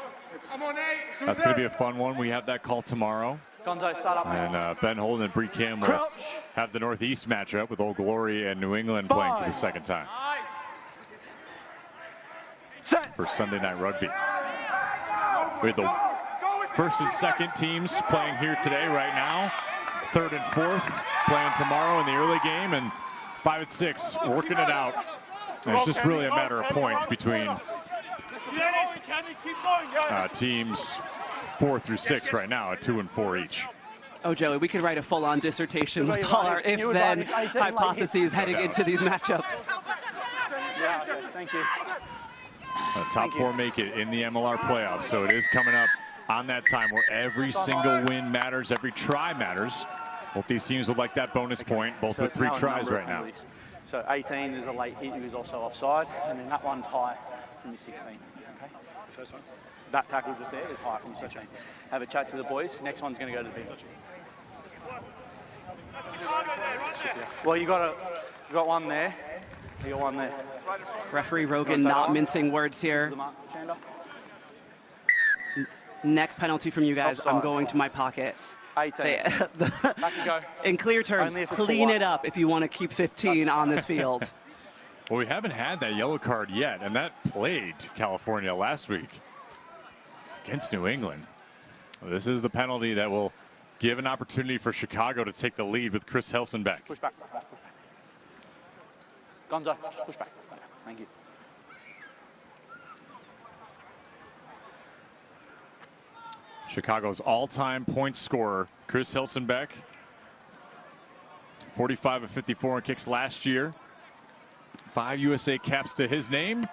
That's going to be a fun one. We have that call tomorrow. Gonzo, start up. And Ben Holden and Bree Kim will have the Northeast matchup with Old Glory and New England playing for the second time for Sunday Night Rugby. We have the first and second teams playing here today right now. Third and fourth playing tomorrow in the early game, and 5 and 6 working it out. And it's just really a matter of points between teams 4 through 6 right now at 2 and 4 each. Oh, Joey, we could write a full-on dissertation with all our if-then hypotheses heading into these matchups. Yeah, thank you. Top 4 make it in the MLR playoffs, so it is coming up on that time where every single win matters, every try matters. Both these teams would like that bonus point, both with 3 tries right now. So 18 is a late hit, he was also offside, and then that one's high from the 16. Okay, the first one. That tackle just there is high from the 16. Have a chat to the boys. Next one's going to go to the bench. Well, you got one there. You got one there. Referee Rogan not mincing words here. Next penalty from you guys. Offside. I'm going to my pocket. 18. Back you go. In clear terms, clean it up if you want to keep 15 on this field. Well, we haven't had that yellow card yet, and that plagued California last week against New England. This is the penalty that will give an opportunity for Chicago to take the lead with Chris Helsenbeck. Push back, push back, push back. Gonzo, push back. Thank you. Chicago's all-time point scorer, Chris Helsenbeck. 45 of 54 in kicks last year. 5 USA caps to his name.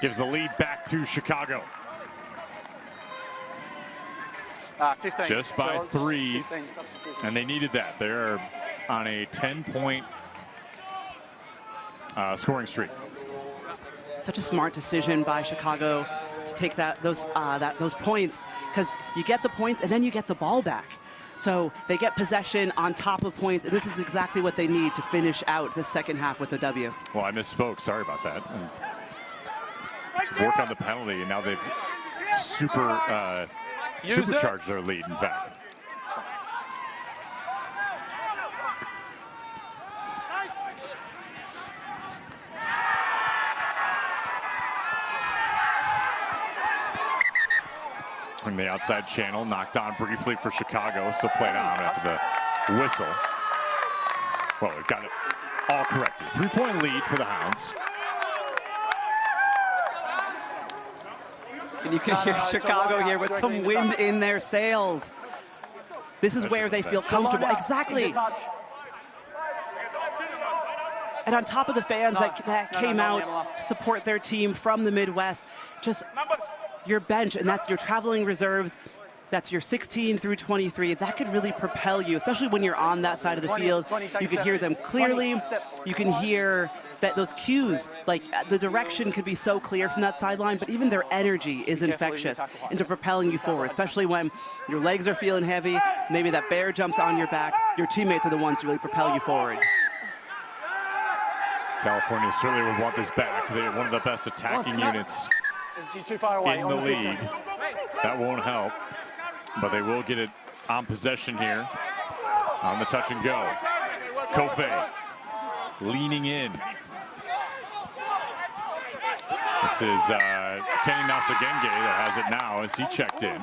Gives the lead back to Chicago. 15. Just by 3, 15, and they needed that. They're on a 10-point scoring streak. Such a smart decision by Chicago to take those points, because you get the points and then you get the ball back. So they get possession on top of points, and this is exactly what they need to finish out the second half with a W. Well, I misspoke. Sorry about that. And work on the penalty, and now they've supercharged their lead, in fact. From the outside channel, knocked on briefly for Chicago, still played on after the whistle. Well, we've got it all corrected. 3-point lead for the Hounds. And you can hear Chicago here with some wind in their sails. This is where they feel comfortable. Exactly. And on top of the fans that came out to support their team from the Midwest, just your bench, and that's your traveling reserves, that's your 16 through 23. That could really propel you, especially when you're on that side of the field. You can hear them clearly. You can hear that those cues, like the direction could be so clear from that sideline, but even their energy is infectious into propelling you forward, especially when your legs are feeling heavy, maybe that bear jumps on your back, your teammates are the ones who really propel you forward. California certainly would want this back. They're one of the best attacking units in the league. That won't help, but they will get it on possession here on the touch and go. Kofe leaning in. This is Kenny Nasagenge that has it now as he checked in.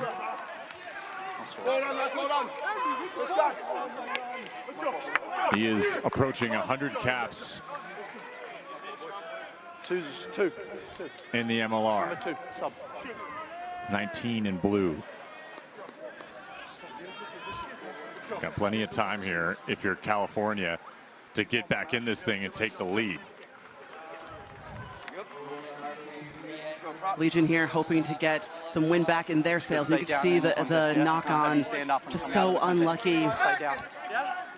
He is approaching 100 caps Two. in the MLR. Number 2, sub. 19 in blue. Got plenty of time here if you're California to get back in this thing and take the lead. Legion here hoping to get some win back in their sails. You can see the knock-on, just so unlucky.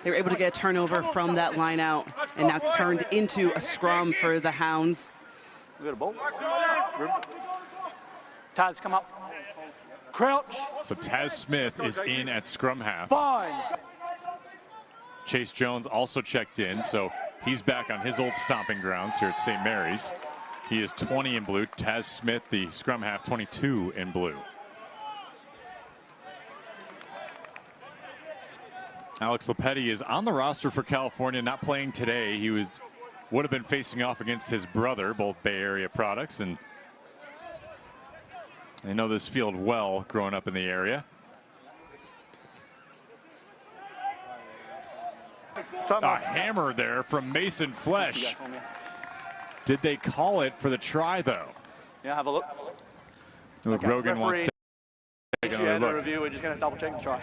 They were able to get a turnover from that line out, and now it's turned into a scrum for the Hounds. We got a ball. Taz, come up. Crouch. So Taz Smith is in at scrum half. Fine. Chase Jones also checked in, so he's back on his old stomping grounds here at St. Mary's. He is 20 in blue. Taz Smith, the scrum half, 22 in blue. Alex Lepetti is on the roster for California, not playing today. He would have been facing off against his brother, both Bay Area products, and they know this field well growing up in the area. A hammer there from Mason Flesh. Did they call it for the try, though? Yeah, have a look. Luke Rogan wants to take another look. Review. We're just going to double check the try.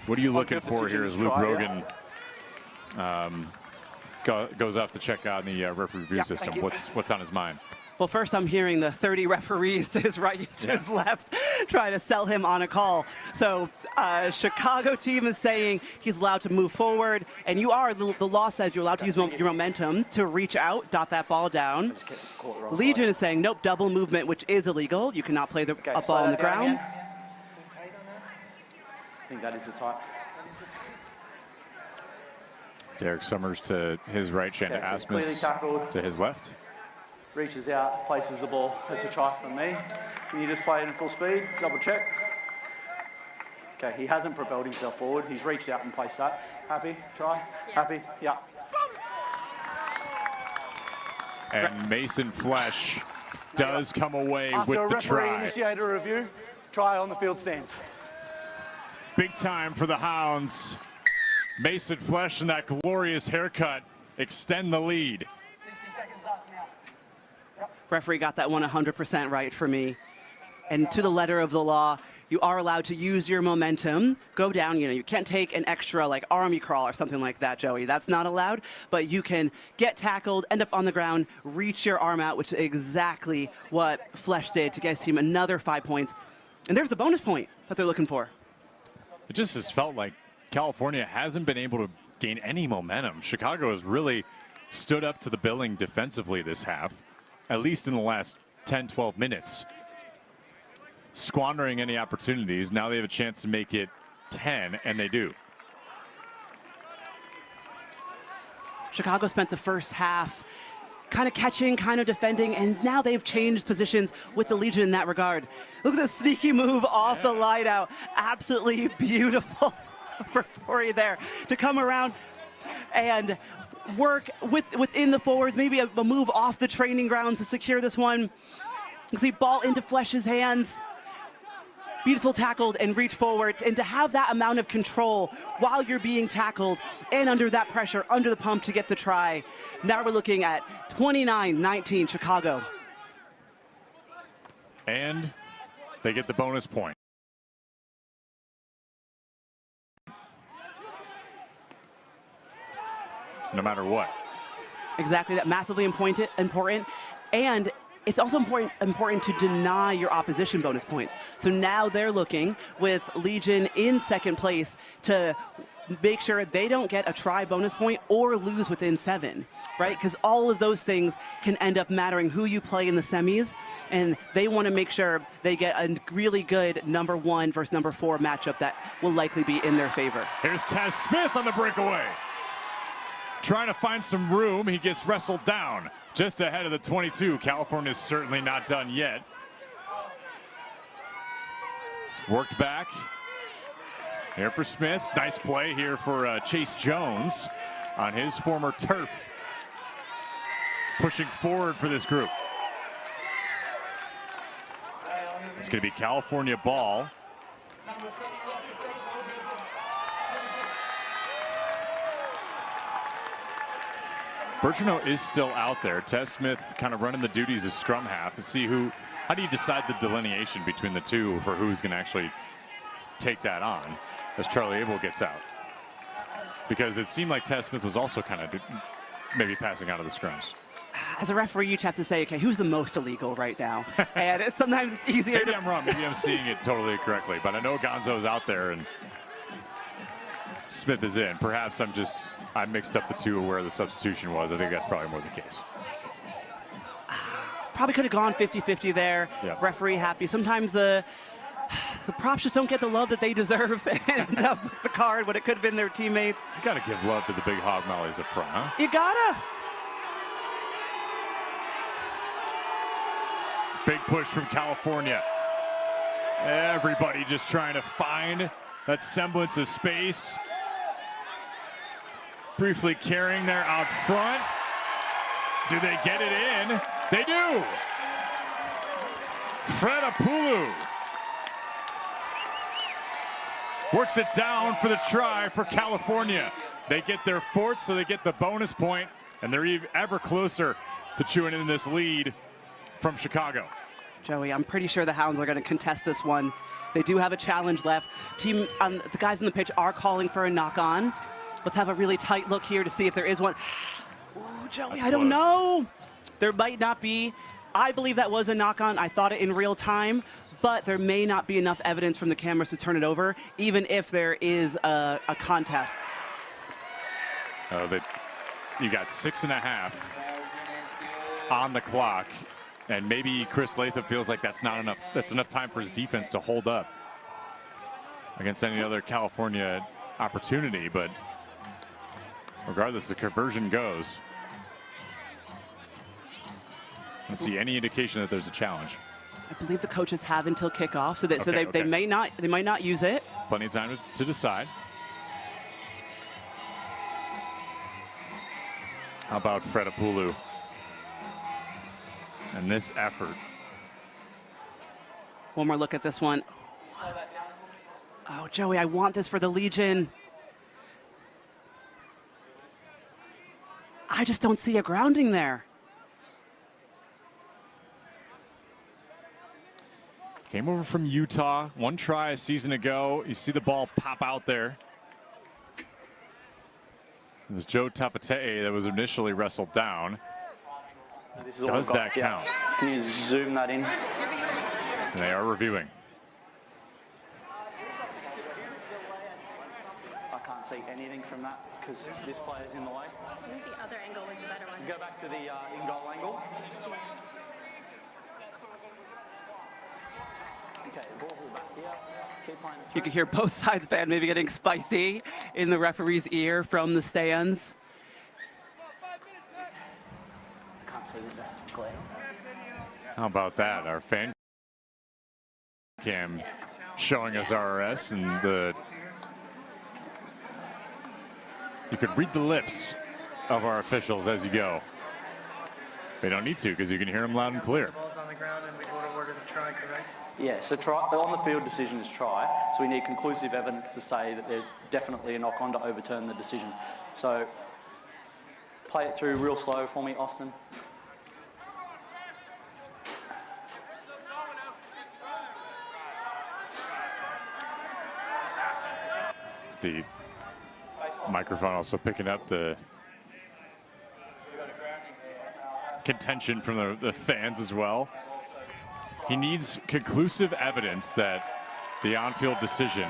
What are you looking for here as Luke Rogan goes off to check out in the referee review system? What's on his mind? Well, first I'm hearing the 30 referees to his right, to his left, trying to sell him on a call. So Chicago team is saying he's allowed to move forward, and you are, the law says you're allowed to use your momentum to reach out, dot that ball down. Legion is saying, nope, double movement, which is illegal. You cannot play a ball on the ground. I think that is the type. Derek Summers to his right, Shannon Asmus to his left. Reaches out, places the ball. That's a try from me. Can you just play it in full speed? Double check. Okay, he hasn't propelled himself forward. He's reached out and placed that. Happy? Try? Happy? Yeah. And Mason Flesh does come away with the try. After a referee initiated a review, try on the field stands. Big time for the Hounds. Mason Flesh and that glorious haircut extend the lead. Referee got that one 100% right for me. And to the letter of the law, you are allowed to use your momentum, go down. You know, you can't take an extra like army crawl or something like that, Joey. That's not allowed. But you can get tackled, end up on the ground, reach your arm out, which is exactly what Flesh did to get his team another 5 points. And there's the bonus point that they're looking for. It just has felt like California hasn't been able to gain any momentum. Chicago has really stood up to the billing defensively this half, at least in the last 10, 12 minutes. Squandering any opportunities. Now they have a chance to make it 10, and they do. Chicago spent the first half kind of catching, kind of defending, and now they've changed positions with the Legion in that regard. Look at the sneaky move off the line out. Absolutely beautiful for Fori there to come around and work within the forwards, maybe a move off the training ground to secure this one. You can see ball into Flesh's hands. Beautiful tackled and reach forward, and to have that amount of control while you're being tackled and under that pressure, under the pump to get the try. Now we're looking at 29-19 Chicago. And they get the bonus point. No matter what. Exactly, that massively important, and it's also important to deny your opposition bonus points. So now they're looking with Legion in second place to make sure they don't get a try bonus point or lose within 7, right? Because all of those things can end up mattering who you play in the semis, and they want to make sure they get a really good #1 versus #4 matchup that will likely be in their favor. Here's Tez Smith on the breakaway. Trying to find some room, he gets wrestled down just ahead of the 22. California's certainly not done yet. Worked back. Here for Smith. Nice play here for Chase Jones on his former turf. Pushing forward for this group. It's going to be California ball. Bertrand is still out there. Tez Smith kind of running the duties of scrum half to see how do you decide the delineation between the two for who's going to actually take that on as Charlie Abel gets out? Because it seemed like Tez Smith was also kind of maybe passing out of the scrums. As a referee, you have to say, okay, who's the most illegal right now? And sometimes it's easier Maybe I'm wrong. Maybe I'm seeing it totally correctly. But I know Gonzo's out there and Smith is in. Perhaps I mixed up the two of where the substitution was. I think that's probably more the case. Probably could have gone 50-50 there. Yep. Referee happy. Sometimes the props just don't get the love that they deserve and end up with the card when it could have been their teammates. You got to give love to the big hog mollies up front, huh? You gotta. Big push from California. Everybody just trying to find that semblance of space. Briefly carrying there out front. Do they get it in? They do. Fred Apulu works it down for the try for California. They get their fourth, so they get the bonus point, and they're ever closer to chewing in this lead from Chicago. Joey, I'm pretty sure the Hounds are going to contest this one. They do have a challenge left. The guys on the pitch are calling for a knock-on. Let's have a really tight look here to see if there is one. Ooh, Joey, I don't know. There might not be. I believe that was a knock-on. I thought it in real time, but there may not be enough evidence from the cameras to turn it over, even if there is a contest. You got 6.5 on the clock, and maybe Chris Latham feels like that's not enough. That's enough time for his defense to hold up against any other California opportunity, but regardless, the conversion goes. I don't see any indication that there's a challenge. I believe the coaches have until kickoff, so Okay. they might not use it. Plenty of time to decide. How about Fred Apulu and this effort? One more look at this one. Oh, Joey, I want this for the Legion. I just don't see a grounding there. Came over from Utah, one try a season ago. You see the ball pop out there. It was Joe Tafatei that was initially wrestled down. This is all Does I've got. that count? Can you zoom that in? And they are reviewing. I can't see anything from that because this player's in the way. I think the other angle was the better one. Go back to the in-goal angle. Okay, the ball's all back here. Keep playing it through. You can hear both sides fan maybe getting spicy in the referee's ear from the stands. I can't see the glare. How about that? Our fan cam showing us RRS, and you could read the lips of our officials as you go. They don't need to because you can hear them loud and clear. Ball's on the ground and we go to order the try, correct? Yeah, so try, on the field decision is try, so we need conclusive evidence to say that there's definitely a knock-on to overturn the decision. So play it through real slow for me, Austin. The microphone also picking up the contention from the fans as well. He needs conclusive evidence that the on-field decision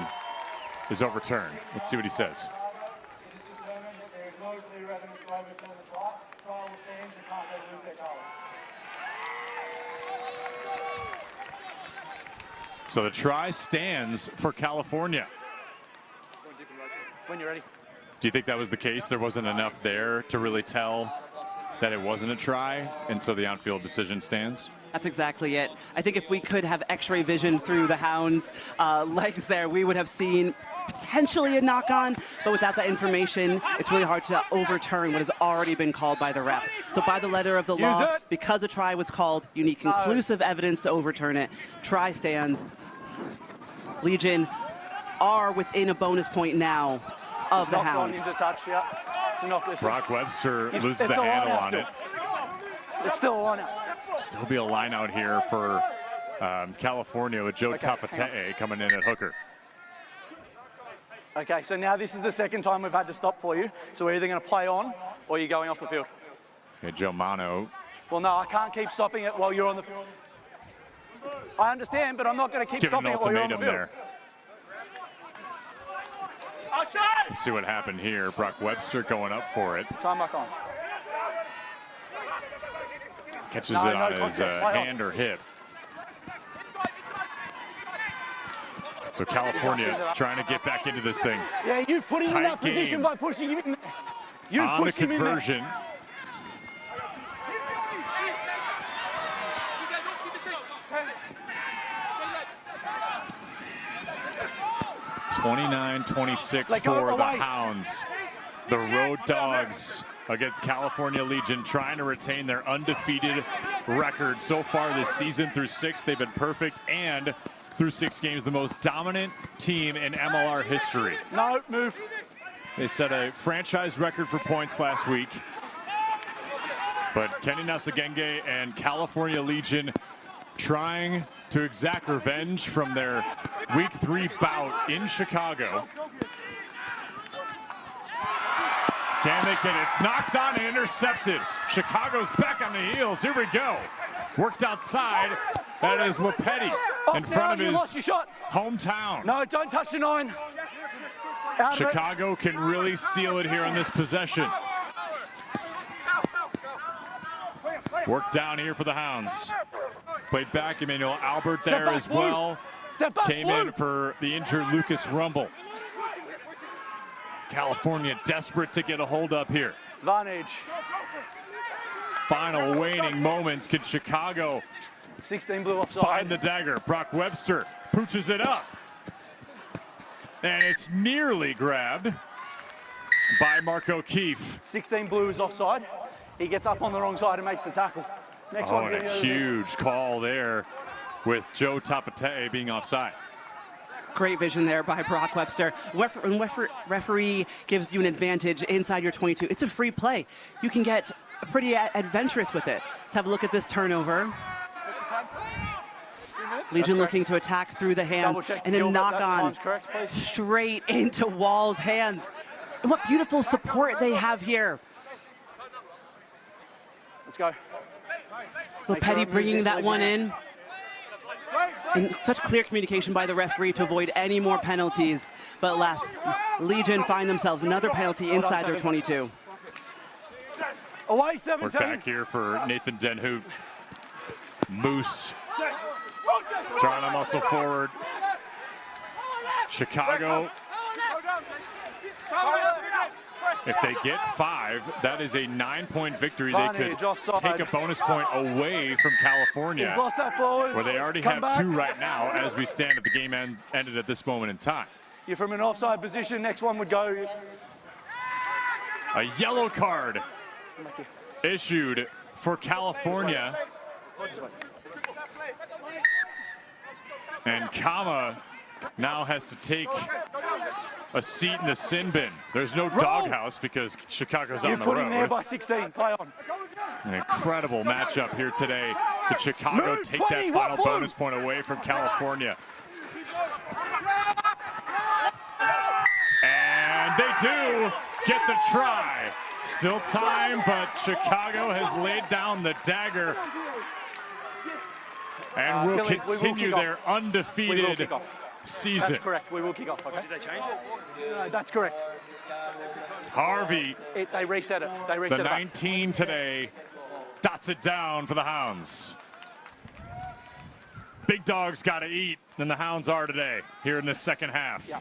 is overturned. Let's see what he says. So the try stands for California. When you're ready. Do you think that was the case? There wasn't enough there to really tell that it wasn't a try, and so the on-field decision stands? That's exactly it. I think if we could have x-ray vision through the Hounds' legs there, we would have seen potentially a knock-on, but without that information, it's really hard to overturn what has already been called by the ref. So by the letter of the law, because a try was called, you need conclusive evidence to overturn it. Try stands. Legion are within a bonus point now of the Hounds. Into touch, yeah. It's a knock, listen. Brock Webster loses the handle on it. It's still a line out. Still be a line out here for California with Joe Tafatee coming in at hooker. Okay, so now this is the second time we've had to stop for you. So we're either going to play on or you're going off the field. Okay, Joe Mano. Well, no, I can't keep stopping it while you're on the field. I understand, but I'm not going to keep Giving stopping an it while you're on the ultimatum field. there. Let's see what happened here. Brock Webster going up for it. Time back on. Catches it on his hand or hip. So California trying to get back into this thing. Yeah, you put him in that Tight position game. by pushing him in there. You On the pushed him in there. conversion. (29-26) for the Hounds. The Road Dogs against California Legion, trying to retain their undefeated record so far this season. Through 6, they've been perfect, and through 6 games, the most dominant team in MLR history. No, move. They set a franchise record for points last week. But Kenny Nasagenge and California Legion trying to exact revenge from their Week 3 bout in Chicago. Can they get it? It's knocked on and intercepted. Chicago's back on the heels. Here we go. Worked outside. That is Lepetti in front of his hometown. No, don't touch the 9. Chicago can really seal it here on this possession. Work down here for the Hounds. Played back, Emmanuel Albert there as well. Came in for the injured Lucas Rumble. California desperate to get a hold up here. Advantage. Final waning moments. Can Chicago 16 blue offside. Find the dagger? Brock Webster pooches it up. And it's nearly grabbed by Marco Keefe. 16 blue is offside. He gets up on the wrong side and makes the tackle. Next one's and a huge call there with Joe Tafatee being offside. Great vision there by Brock Webster. When referee gives you an advantage inside your 22, it's a free play. You can get pretty adventurous with it. Let's have a look at this turnover. Legion looking to attack through the hands and a knock on straight into Wall's hands. And what beautiful support they have here. Let's go. Lepetti bringing that one in. And such clear communication by the referee to avoid any more penalties. But alas, Legion find themselves another penalty inside their 22. Away 17. We're back here for Nathan Denhoot. Moose trying to muscle forward. Chicago, if they get 5, that is a 9-point victory. They could take a bonus point away from California, where they already have 2 right now as we stand at the game ended at this moment in time. You're from an offside position. Next one would go. A yellow card issued for California. And Kama now has to take a seat in the sin bin. There's no doghouse because Chicago's on the road. Put him there by 16. Play on. An incredible matchup here today. Could Chicago take that final bonus point away from California? And they do get the try. Still time, but Chicago has laid down the dagger and will continue their undefeated season. That's correct. We will kick off. Okay? Did they change it? That's correct. Harvey, they reset it. They reset the it 19 today, dots it down for the Hounds. big dogs got to eat than the Hounds are today here in this second half. Yeah.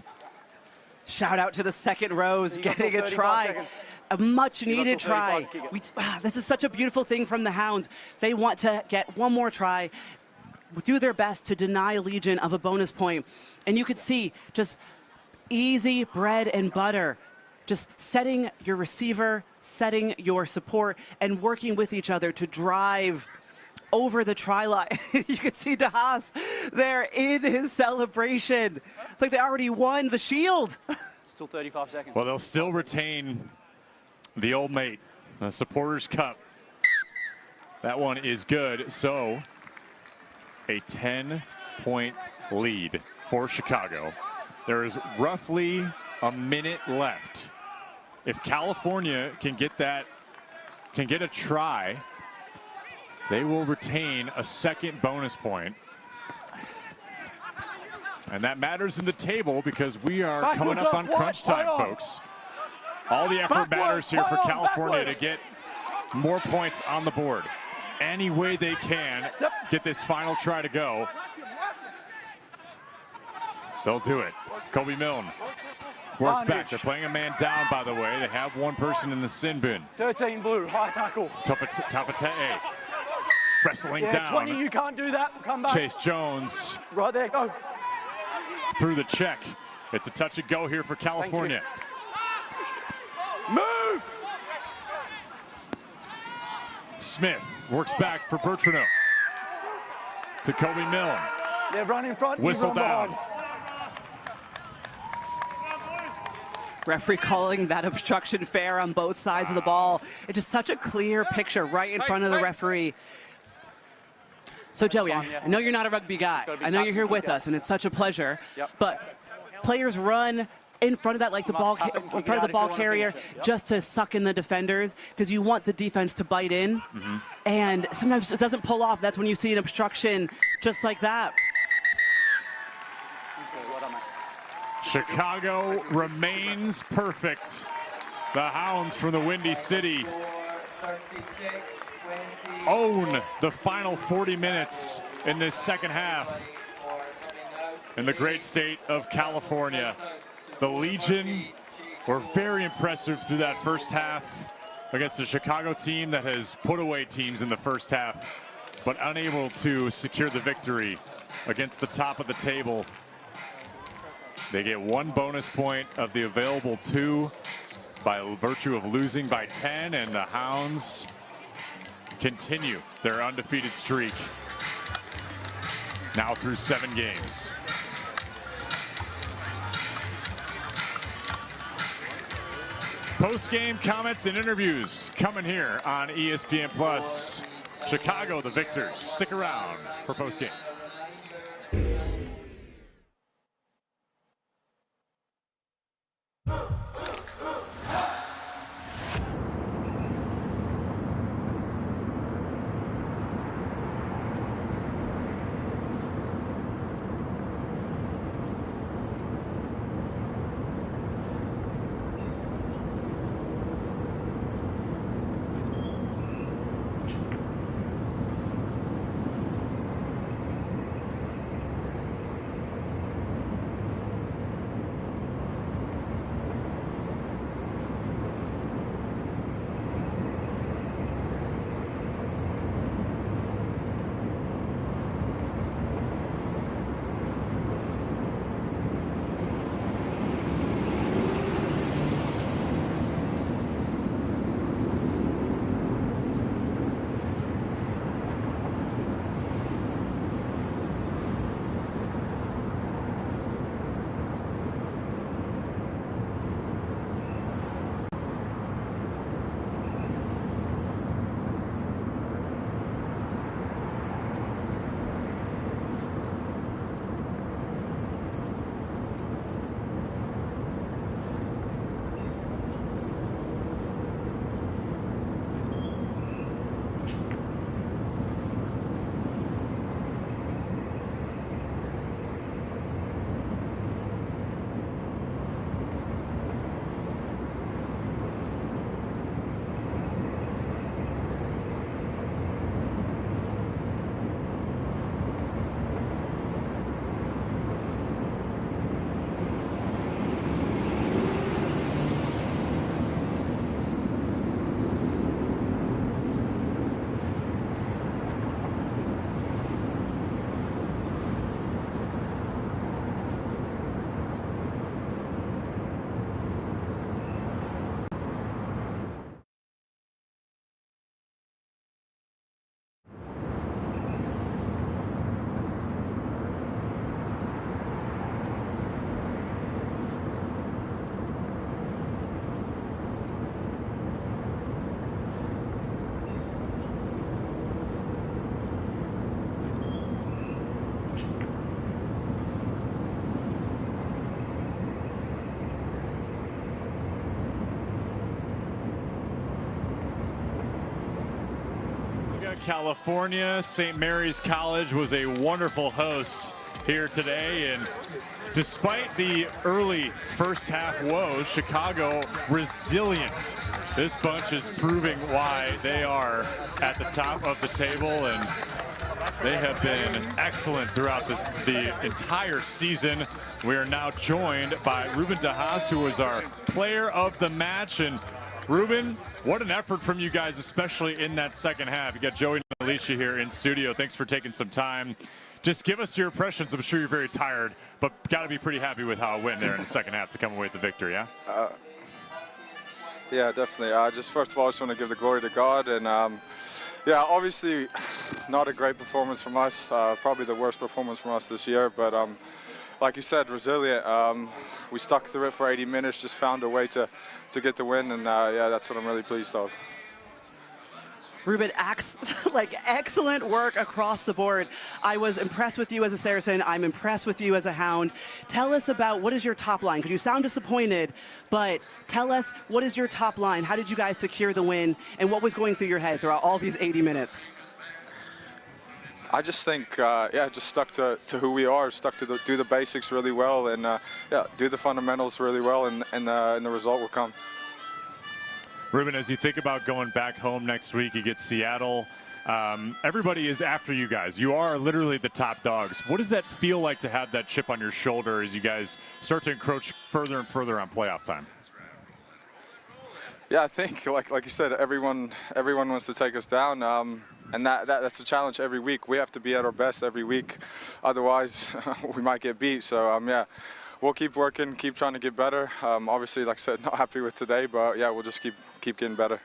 Shout out to the second rows You got getting till a 35 try. seconds. A much You got needed till 35 try. to kick it. This is such a beautiful thing from the Hounds. They want to get one more try, do their best to deny Legion of a bonus point. And you could see just easy bread and butter, just setting your receiver, setting your support, and working with each other to drive over the try line. You can see DeHaas there in his celebration. It's like they already won the shield. Still 35 seconds. Well, they'll still retain the Old Mate, the Supporters Cup. That one is good. So a 10-point lead for Chicago. There is roughly a minute left. If California can get a try, they will retain a second bonus point. And that matters in the table because we are coming up on crunch time, folks. All the effort matters here for California to get more points on the board. Any way they can get this final try to go, they'll do it. Kobe Milne works back. They're playing a man down, by the way. They have one person in the sin bin. 13 blue, high tackle. Tafate wrestling down. 20, you can't do that. Come back. Chase Jones Right there, go. through the check. It's a touch and go here for California. Move! Smith works back for Bertrano. To Kobe Milne. They're running in front. Whistle you run down. behind. Referee calling that obstruction fair on both sides of the ball. It's just such a clear picture right in front of the referee. So Joey, I know you're not a rugby guy. I know you're here with us, and it's such a pleasure. Yep. But players run in front of that, like the ball, in front of the ball carrier, just to suck in the defenders, because you want the defense to bite in. And sometimes it doesn't pull off. That's when you see an obstruction just like that. Chicago remains perfect. The Hounds from the Windy City own the final 40 minutes in this second half in the great state of California. The Legion were very impressive through that first half against the Chicago team that has put away teams in the first half, but unable to secure the victory against the top of the table. They get one bonus point of the available 2 by virtue of losing by 10, and the Hounds continue their undefeated streak now through 7 games. Post-game comments and interviews coming here on ESPN Plus. Chicago, the victors. Stick around for post-game. California. St. Mary's College was a wonderful host here today, and despite the early first half woes, Chicago resilient. This bunch is proving why they are at the top of the table, and they have been excellent throughout the entire season. We are now joined by Ruben DeHaas, who was our player of the match. And Ruben, what an effort from you guys, especially in that second half. You got Joey and Alicia here in studio. Thanks for taking some time. Just give us your impressions. I'm sure you're very tired, but got to be pretty happy with how it went there in the second half to come away with the victory, yeah? Yeah, definitely. Just first of all, I just want to give the glory to God. And yeah, obviously not a great performance from us. Probably the worst performance from us this year. But like you said, resilient. We stuck through it for 80 minutes, just found a way to get the win. And yeah, that's what I'm really pleased of. Ruben, excellent work across the board. I was impressed with you as a Saracen. I'm impressed with you as a Hound. Tell us about what is your top line, because you sound disappointed, but tell us what is your top line. How did you guys secure the win, and what was going through your head throughout all these 80 minutes? I just think, yeah, just stuck to who we are, stuck to do the basics really well, and yeah, do the fundamentals really well, and the result will come. Ruben, as you think about going back home next week, you get Seattle. Everybody is after you guys. You are literally the top dogs. What does that feel like to have that chip on your shoulder as you guys start to encroach further and further on playoff time? Yeah, I think, like you said, everyone wants to take us down, and that's a challenge every week. We have to be at our best every week, otherwise we might get beat. So yeah. We'll keep working, keep trying to get better. Obviously, like I said, not happy with today, but yeah, we'll just keep getting better.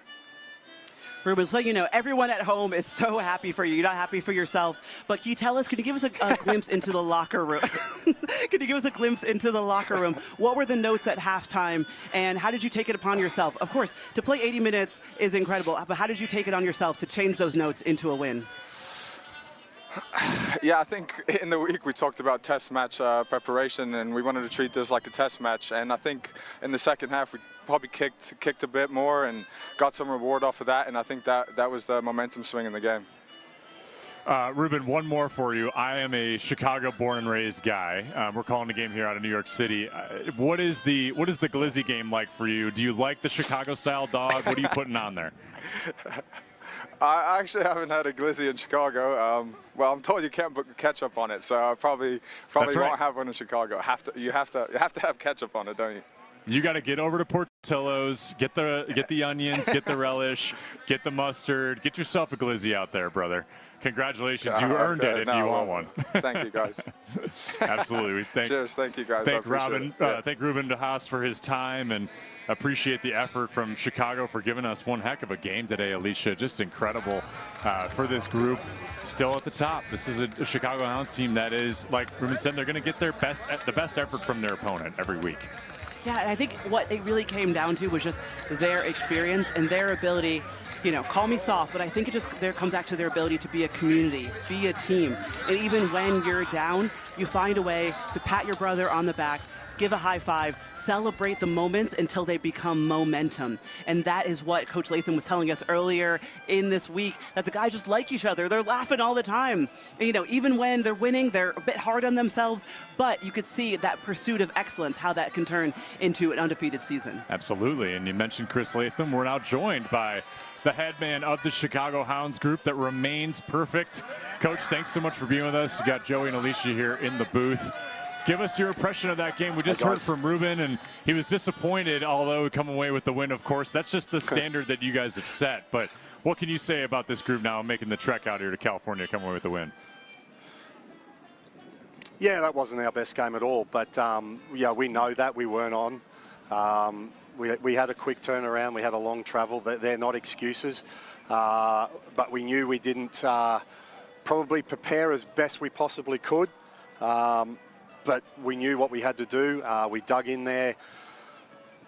Ruben, so you know, everyone at home is so happy for you. You're not happy for yourself, but can you tell us, can you give us a glimpse into the locker room? Can you give us a glimpse into the locker room? What were the notes at halftime, and how did you take it upon yourself? Of course, to play 80 minutes is incredible, but how did you take it on yourself to change those notes into a win? Yeah, I think in the week we talked about test match preparation, and we wanted to treat this like a test match. And I think in the second half we probably kicked a bit more and got some reward off of that. And I think that was the momentum swing in the game. Ruben, one more for you. I am a Chicago born and raised guy. We're calling the game here out of New York City. What is the Glizzy game like for you? Do you like the Chicago style dog? What are you putting on there? I actually haven't had a glizzy in Chicago. Well, I'm told you can't put ketchup on it, so I probably won't have one in Chicago. You have to have ketchup on it, don't you? You got to get over to Portillo's, get the onions, get the relish, get the mustard, get yourself a glizzy out there, brother. Congratulations, you earned it if you want one. Thank you, guys. Absolutely. Cheers, thank you, guys. Thank Ruben DeHaas for his time, and appreciate the effort from Chicago for giving us one heck of a game today, Alicia. Just incredible for this group. Still at the top. This is a Chicago Hounds team that is, like Ruben said, they're going to get the best effort from their opponent every week. Yeah, and I think what it really came down to was just their experience and their ability, you know, call me soft, but I think it just comes back to their ability to be a community, be a team. And even when you're down, you find a way to pat your brother on the back, give a high five, celebrate the moments until they become momentum. And that is what Coach Latham was telling us earlier in this week, that the guys just like each other. They're laughing all the time. And, you know, even when they're winning, they're a bit hard on themselves, but you could see that pursuit of excellence, how that can turn into an undefeated season. Absolutely. And you mentioned Chris Latham. We're now joined by the head man of the Chicago Hounds group that remains perfect. Coach, thanks so much for being with us. You got Joey and Alicia here in the booth. Give us your impression of that game. We just heard from Ruben, and he was disappointed, although we come away with the win, of course. That's just the standard that you guys have set. But what can you say about this group now making the trek out here to California, coming away with the win? Yeah, that wasn't our best game at all. But, yeah, we know that. We weren't on. We had a quick turnaround. We had a long travel. They're not excuses. But we knew we didn't probably prepare as best we possibly could. But we knew what we had to do. We dug in there,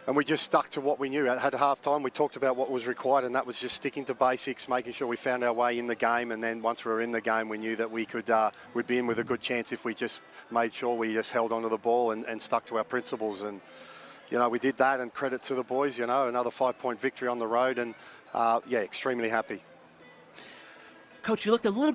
and we just stuck to what we knew. At halftime, we talked about what was required, and that was just sticking to basics, making sure we found our way in the game. And then once we were in the game, we knew that we could we'd be in with a good chance if we just made sure we just held onto the ball and stuck to our principles. And you know, we did that, and credit to the boys. You know, another 5-point victory on the road, and yeah, extremely happy. Coach, you looked a little